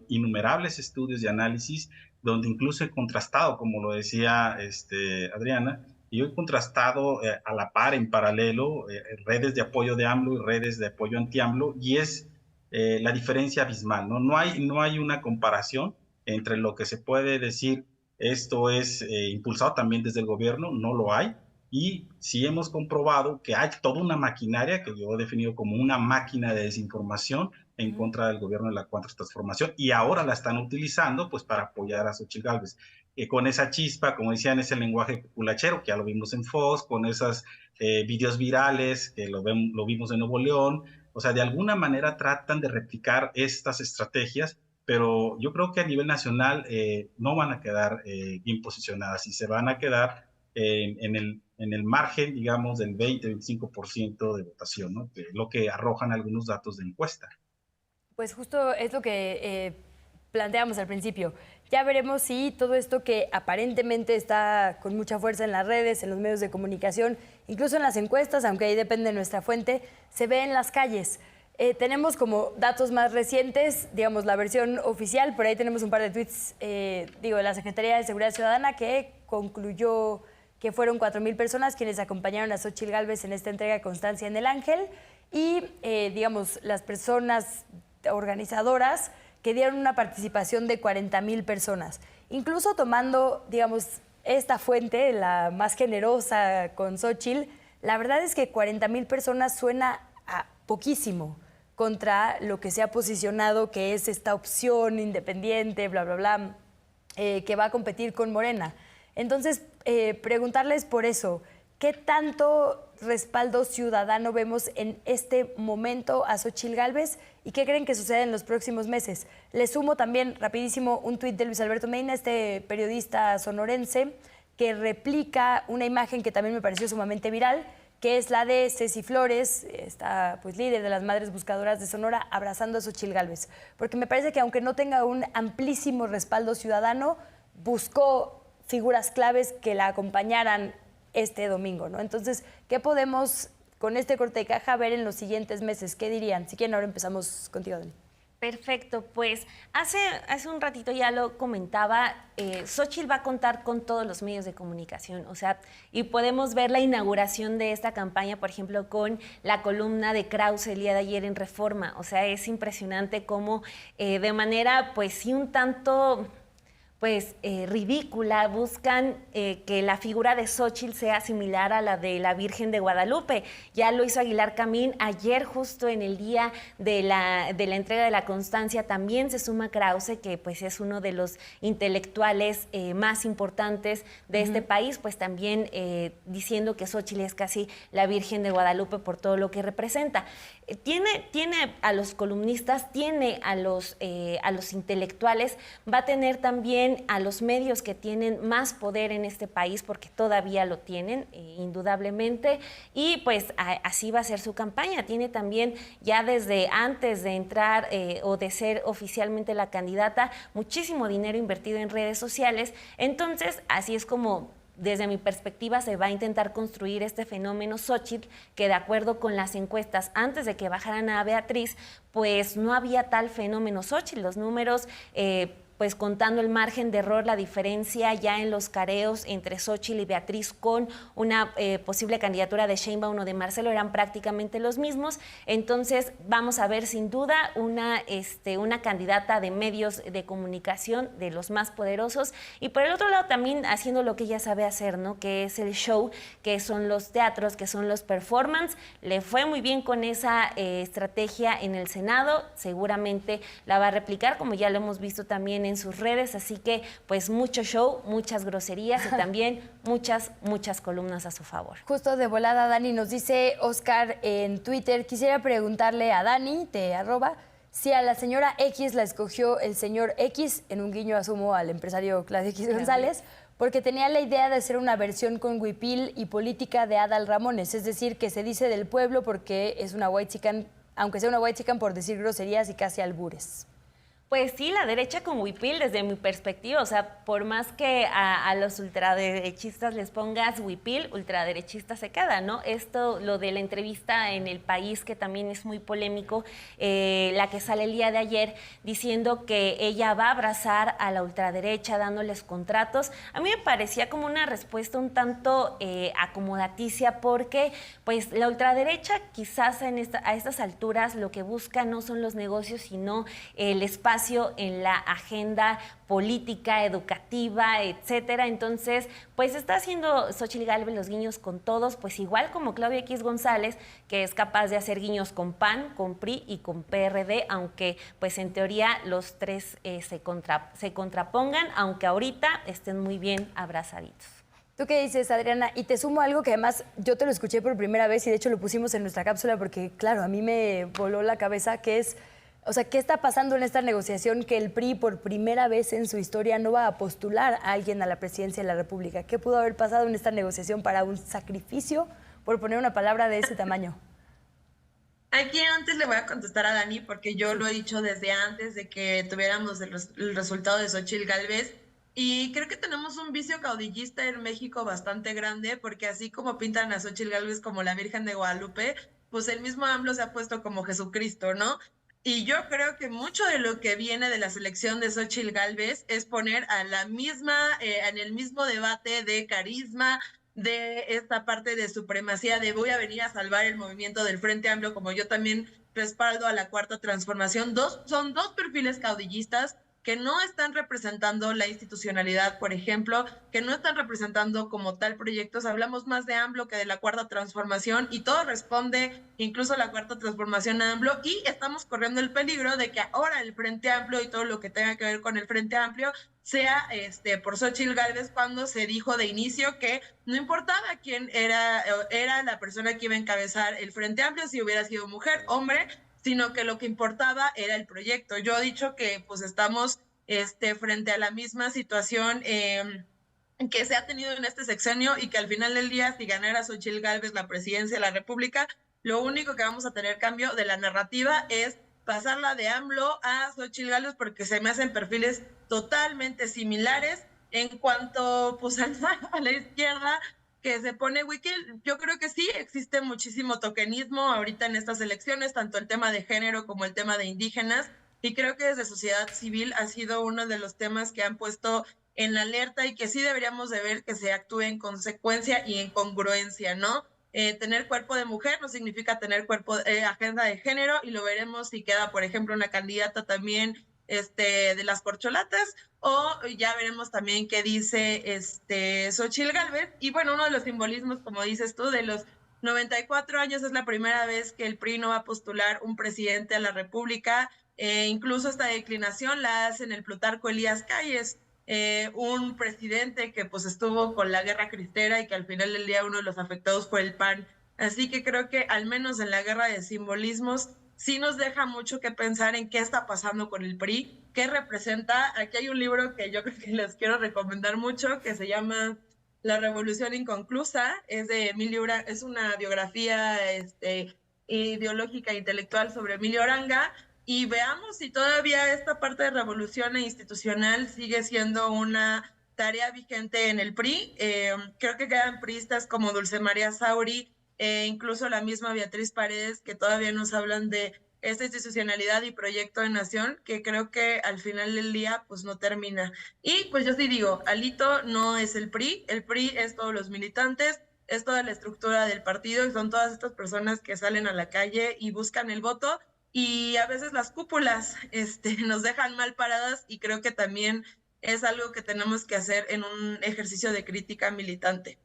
innumerables estudios y análisis donde incluso he contrastado, como lo decía Adriana, y he contrastado a la par, en paralelo, redes de apoyo de AMLO y redes de apoyo anti-AMLO, y es la diferencia abismal, ¿no? No hay una comparación entre lo que se puede decir esto es impulsado también desde el gobierno, no lo hay, y sí hemos comprobado que hay toda una maquinaria que yo he definido como una máquina de desinformación en contra del gobierno de la Cuarta Transformación, y ahora la están utilizando pues para apoyar a Xochitl Gálvez. Con esa chispa, como decían, ese lenguaje populachero, que ya lo vimos en Fox, con esos videos virales, que lo vimos en Nuevo León. O sea, de alguna manera tratan de replicar estas estrategias, pero yo creo que a nivel nacional no van a quedar bien posicionadas y se van a quedar en el margen, digamos, del 20-25% de votación, ¿no? Que es lo que arrojan algunos datos de encuesta. Pues justo es lo que planteamos al principio. Ya veremos si todo esto que aparentemente está con mucha fuerza en las redes, en los medios de comunicación, incluso en las encuestas, aunque ahí depende de nuestra fuente, se ve en las calles. Tenemos como datos más recientes, digamos, la versión oficial. Por ahí tenemos un par de tweets, de la Secretaría de Seguridad Ciudadana, que concluyó que fueron 4,000 personas quienes acompañaron a Xochitl Gálvez en esta entrega de constancia en el Ángel, y, las personas organizadoras que dieron una participación de 40,000 personas. Incluso tomando, esta fuente, la más generosa con Xochitl, la verdad es que 40,000 personas suena a poquísimo contra lo que se ha posicionado, que es esta opción independiente, bla, bla, bla, que va a competir con Morena. Entonces, preguntarles por eso, ¿qué tanto respaldo ciudadano vemos en este momento a Xochitl Gálvez y qué creen que sucede en los próximos meses? Les sumo también rapidísimo un tuit de Luis Alberto Medina, este periodista sonorense, que replica una imagen que también me pareció sumamente viral, que es la de Ceci Flores, esta líder de las Madres Buscadoras de Sonora, abrazando a Xochitl Gálvez. Porque me parece que aunque no tenga un amplísimo respaldo ciudadano, buscó figuras claves que la acompañaran este domingo, ¿no? Entonces, ¿qué podemos con este corte de caja ver en los siguientes meses? ¿Qué dirían? Si quieren, ahora empezamos contigo, Dani. Perfecto, pues hace un ratito ya lo comentaba, Xochitl va a contar con todos los medios de comunicación, o sea, y podemos ver la inauguración de esta campaña, por ejemplo, con la columna de Krause el día de ayer en Reforma. O sea, es impresionante cómo de manera, pues sí, un tanto ridícula, buscan que la figura de Xochitl sea similar a la de la Virgen de Guadalupe. Ya lo hizo Aguilar Camín. Ayer, justo en el día de la entrega de la constancia, también se suma Krause, que pues es uno de los intelectuales más importantes de este país, pues también diciendo que Xochitl es casi la Virgen de Guadalupe por todo lo que representa. Tiene a los columnistas, tiene a los intelectuales, va a tener también a los medios que tienen más poder en este país, porque todavía lo tienen, indudablemente, y pues así va a ser su campaña. Tiene también, ya desde antes de entrar o de ser oficialmente la candidata, muchísimo dinero invertido en redes sociales. Entonces, así es como, desde mi perspectiva, se va a intentar construir este fenómeno Xochitl, que de acuerdo con las encuestas, antes de que bajaran a Beatriz, pues no había tal fenómeno Xochitl. Los números pues contando el margen de error, la diferencia ya en los careos entre Xóchitl y Beatriz con una posible candidatura de Sheinbaum o de Marcelo eran prácticamente los mismos. Entonces vamos a ver sin duda una candidata de medios de comunicación de los más poderosos, y por el otro lado también haciendo lo que ella sabe hacer, ¿no? Que es el show, que son los teatros, que son los performance. Le fue muy bien con esa estrategia en el Senado, seguramente la va a replicar, como ya lo hemos visto también en sus redes, así que pues mucho show, muchas groserías y también muchas columnas a su favor. Justo de volada, Dani, nos dice Oscar en Twitter, quisiera preguntarle a Dani, si a la señora X la escogió el señor X, en un guiño asumo al empresario Claudio X González, porque tenía la idea de hacer una versión con huipil y política de Adal Ramones, es decir, que se dice del pueblo porque es una whitechican, aunque sea una whitechican por decir groserías y casi albures. Pues sí, la derecha con huipil desde mi perspectiva, o sea, por más que a los ultraderechistas les pongas huipil, ultraderechista se queda, ¿no? Esto, lo de la entrevista en El País, que también es muy polémico, la que sale el día de ayer diciendo que ella va a abrazar a la ultraderecha dándoles contratos, a mí me parecía como una respuesta un tanto acomodaticia, porque pues la ultraderecha quizás a estas alturas lo que busca no son los negocios, sino el espacio en la agenda política, educativa, etcétera. Entonces, pues está haciendo Xóchitl Gálvez los guiños con todos, pues igual como Claudia X González, que es capaz de hacer guiños con PAN, con PRI y con PRD, aunque pues en teoría los tres se contrapongan, aunque ahorita estén muy bien abrazaditos. ¿Tú qué dices, Adriana? Y te sumo algo que además yo te lo escuché por primera vez y de hecho lo pusimos en nuestra cápsula porque, claro, a mí me voló la cabeza, que es... O sea, ¿qué está pasando en esta negociación que el PRI por primera vez en su historia no va a postular a alguien a la presidencia de la República? ¿Qué pudo haber pasado en esta negociación para un sacrificio, por poner una palabra de ese tamaño? Aquí antes le voy a contestar a Dani, porque yo lo he dicho desde antes de que tuviéramos el resultado de Xóchitl Gálvez, y creo que tenemos un vicio caudillista en México bastante grande, porque así como pintan a Xóchitl Gálvez como la Virgen de Guadalupe, pues el mismo AMLO se ha puesto como Jesucristo, ¿no? Y yo creo que mucho de lo que viene de la selección de Xóchitl Gálvez es poner a la misma, en el mismo debate de carisma, de esta parte de supremacía, de voy a venir a salvar el movimiento del Frente Amplio, como yo también respaldo a la Cuarta Transformación. Son dos perfiles caudillistas que no están representando la institucionalidad, por ejemplo, que no están representando como tal proyectos. Hablamos más de AMLO que de la Cuarta Transformación y todo responde, incluso la Cuarta Transformación, a AMLO, y estamos corriendo el peligro de que ahora el Frente Amplio y todo lo que tenga que ver con el Frente Amplio sea por Xóchitl Gálvez, cuando se dijo de inicio que no importaba quién era la persona que iba a encabezar el Frente Amplio, si hubiera sido mujer, hombre, sino que lo que importaba era el proyecto. Yo he dicho que pues estamos frente a la misma situación que se ha tenido en este sexenio, y que al final del día, si ganara Xóchitl Gálvez la presidencia de la República, lo único que vamos a tener cambio de la narrativa es pasarla de AMLO a Xóchitl Gálvez, porque se me hacen perfiles totalmente similares en cuanto pues a la izquierda, que se pone wiki. Yo creo que sí existe muchísimo tokenismo ahorita en estas elecciones, tanto el tema de género como el tema de indígenas, y creo que desde sociedad civil ha sido uno de los temas que han puesto en alerta, y que sí deberíamos de ver que se actúe en consecuencia y en congruencia, ¿no? Tener cuerpo de mujer no significa tener agenda de género, y lo veremos si queda, por ejemplo, una candidata también de las corcholatas, o ya veremos también qué dice Xóchitl Gálvez. Y bueno, uno de los simbolismos, como dices tú, de los 94 años, es la primera vez que el PRI no va a postular un presidente a la República. Incluso esta declinación la hace en el Plutarco Elías Calles, un presidente que pues estuvo con la guerra cristera y que al final del día uno de los afectados fue el PAN. Así que creo que al menos en la guerra de simbolismos sí nos deja mucho que pensar en qué está pasando con el PRI, qué representa. Aquí hay un libro que yo creo que les quiero recomendar mucho, que se llama La Revolución Inconclusa, es de Emilio Uranga, es una biografía ideológica e intelectual sobre Emilio Uranga, y veamos si todavía esta parte de revolución e institucional sigue siendo una tarea vigente en el PRI. Creo que quedan priistas como Dulce María Sauri, incluso la misma Beatriz Paredes, que todavía nos hablan de esta institucionalidad y proyecto de nación que creo que al final del día pues no termina. Y pues yo sí digo, Alito no es el PRI es todos los militantes, es toda la estructura del partido y son todas estas personas que salen a la calle y buscan el voto, y a veces las cúpulas nos dejan mal paradas, y creo que también es algo que tenemos que hacer en un ejercicio de crítica militante.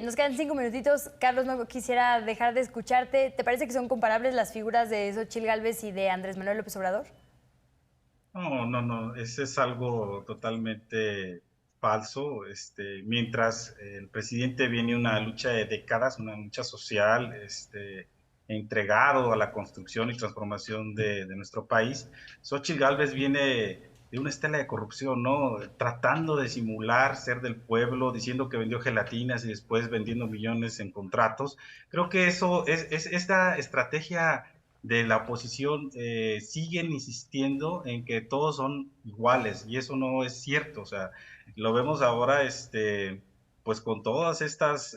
Nos quedan 5 minutitos. Carlos, no quisiera dejar de escucharte. ¿Te parece que son comparables las figuras de Xóchitl Gálvez y de Andrés Manuel López Obrador? No, ese es algo totalmente falso. Mientras el presidente viene una lucha de décadas, una lucha social, entregado a la construcción y transformación de nuestro país, Xóchitl Gálvez viene de una estela de corrupción, ¿no? Tratando de simular ser del pueblo, diciendo que vendió gelatinas y después vendiendo millones en contratos. Creo que eso es esta estrategia de la oposición. Siguen insistiendo en que todos son iguales, y eso no es cierto. O sea, lo vemos ahora, pues con todas estas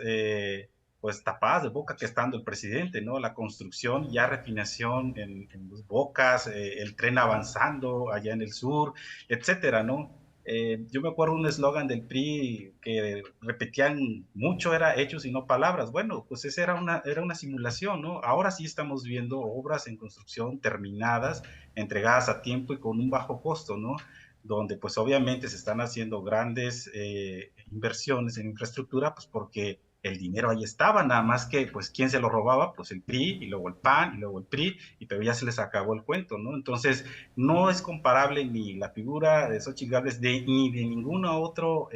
pues tapadas de boca que está dando el presidente, ¿no? La construcción, ya refinación en las bocas, el tren avanzando allá en el sur, etcétera, ¿no? Yo me acuerdo un eslogan del PRI que repetían mucho, era hechos y no palabras. Bueno, pues esa era una simulación, ¿no? Ahora sí estamos viendo obras en construcción terminadas, entregadas a tiempo y con un bajo costo, ¿no? Donde pues obviamente se están haciendo grandes inversiones en infraestructura, pues porque el dinero ahí estaba, nada más que, pues, ¿quién se lo robaba? Pues el PRI, y luego el PAN, y luego el PRI, pero ya se les acabó el cuento, ¿no? Entonces, no es comparable ni la figura de Xóchitl Gálvez ni de ningún otro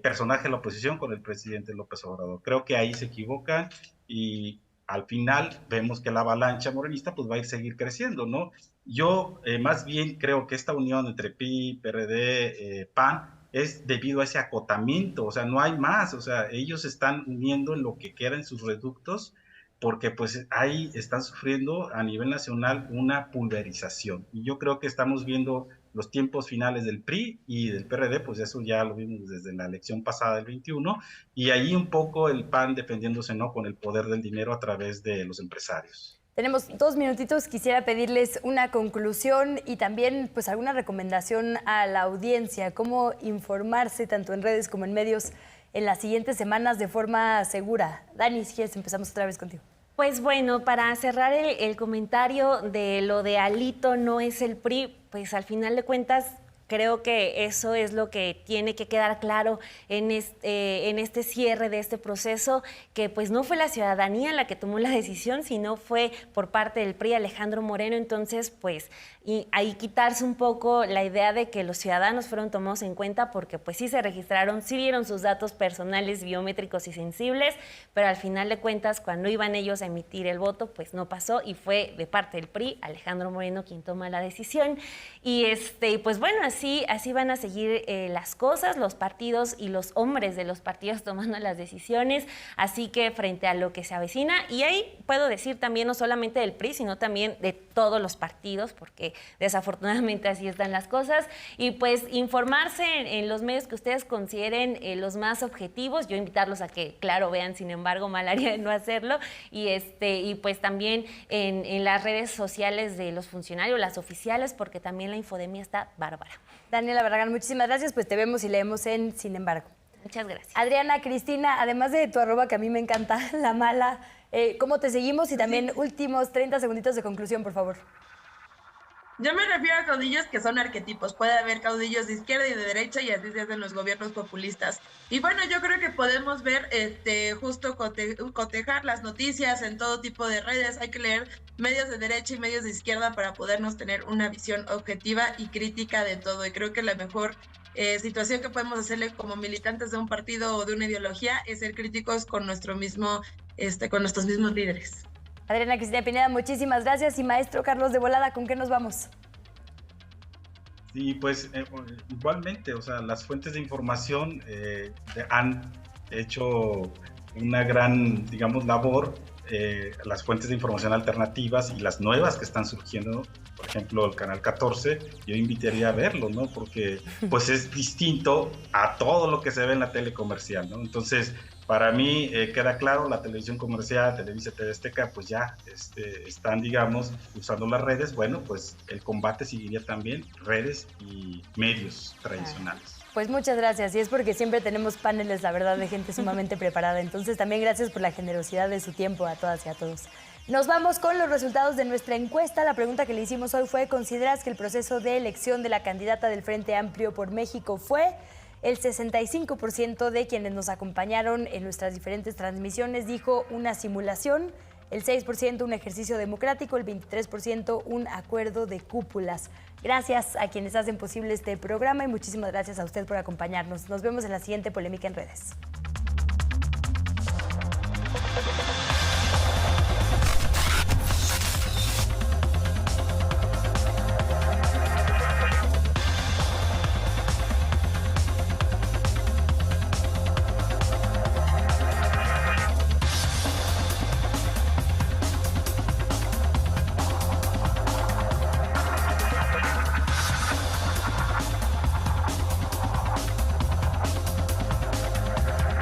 personaje de la oposición con el presidente López Obrador. Creo que ahí se equivocan, y al final vemos que la avalancha morenista pues va a seguir creciendo, ¿no? Yo más bien creo que esta unión entre PRI, PRD, PAN, es debido a ese acotamiento. O sea, no hay más. O sea, ellos están uniendo en lo que queda en sus reductos, porque pues ahí están sufriendo a nivel nacional una pulverización. Y yo creo que estamos viendo los tiempos finales del PRI y del PRD, pues eso ya lo vimos desde la elección pasada del 21, y ahí un poco el PAN defendiéndose, ¿no?, con el poder del dinero a través de los empresarios. Tenemos 2 minutitos, quisiera pedirles una conclusión y también pues alguna recomendación a la audiencia, cómo informarse tanto en redes como en medios en las siguientes semanas de forma segura. Dani, si quieres empezamos otra vez contigo. Pues bueno, para cerrar el comentario de lo de Alito no es el PRI, pues al final de cuentas creo que eso es lo que tiene que quedar claro en este cierre de este proceso, que pues no fue la ciudadanía la que tomó la decisión, sino fue por parte del PRI, Alejandro Moreno. Entonces, pues ahí quitarse un poco la idea de que los ciudadanos fueron tomados en cuenta, porque pues sí se registraron, sí dieron sus datos personales, biométricos y sensibles, pero al final de cuentas, cuando iban ellos a emitir el voto, pues no pasó, y fue de parte del PRI, Alejandro Moreno, quien toma la decisión. Y pues bueno, así van a seguir las cosas, los partidos y los hombres de los partidos tomando las decisiones, así que frente a lo que se avecina, y ahí puedo decir también no solamente del PRI, sino también de todos los partidos, porque desafortunadamente así están las cosas, y pues informarse en los medios que ustedes consideren los más objetivos. Yo invitarlos a que, claro, vean Sin embargo, mal haría de no hacerlo, y pues también en las redes sociales de los funcionarios, las oficiales, porque también la infodemia está bárbara. Daniela Barragán, muchísimas gracias, pues te vemos y leemos en Sin embargo. Muchas gracias. Adriana, Cristina, además de tu arroba que a mí me encanta, la mala, ¿cómo te seguimos? Y también últimos 30 segunditos de conclusión, por favor. Yo me refiero a caudillos que son arquetipos. Puede haber caudillos de izquierda y de derecha, y así se hacen los gobiernos populistas. Y bueno, yo creo que podemos ver justo cotejar las noticias en todo tipo de redes. Hay que leer medios de derecha y medios de izquierda para podernos tener una visión objetiva y crítica de todo. Y creo que la mejor situación que podemos hacerle como militantes de un partido o de una ideología es ser críticos con nuestros mismos líderes. Adriana Cristina Pineda, muchísimas gracias. Y maestro Carlos de volada, ¿con qué nos vamos? Sí, pues igualmente, o sea, las fuentes de información han hecho una gran, digamos, labor. Las fuentes de información alternativas y las nuevas que están surgiendo, por ejemplo el Canal 14, yo invitaría a verlo, ¿no? Porque pues es distinto a todo lo que se ve en la tele comercial, ¿no? Entonces para mí queda claro, la televisión comercial, Televisa, TV Azteca, pues ya están, digamos, usando las redes. Bueno, pues el combate seguiría también redes y medios tradicionales. Pues muchas gracias, y es porque siempre tenemos paneles, la verdad, de gente sumamente preparada. Entonces también gracias por la generosidad de su tiempo a todas y a todos. Nos vamos con los resultados de nuestra encuesta. La pregunta que le hicimos hoy fue: ¿consideras que el proceso de elección de la candidata del Frente Amplio por México fue? El 65% de quienes nos acompañaron en nuestras diferentes transmisiones dijo una simulación, el 6% un ejercicio democrático, el 23% un acuerdo de cúpulas. Gracias a quienes hacen posible este programa y muchísimas gracias a usted por acompañarnos. Nos vemos en la siguiente Polémica en Redes.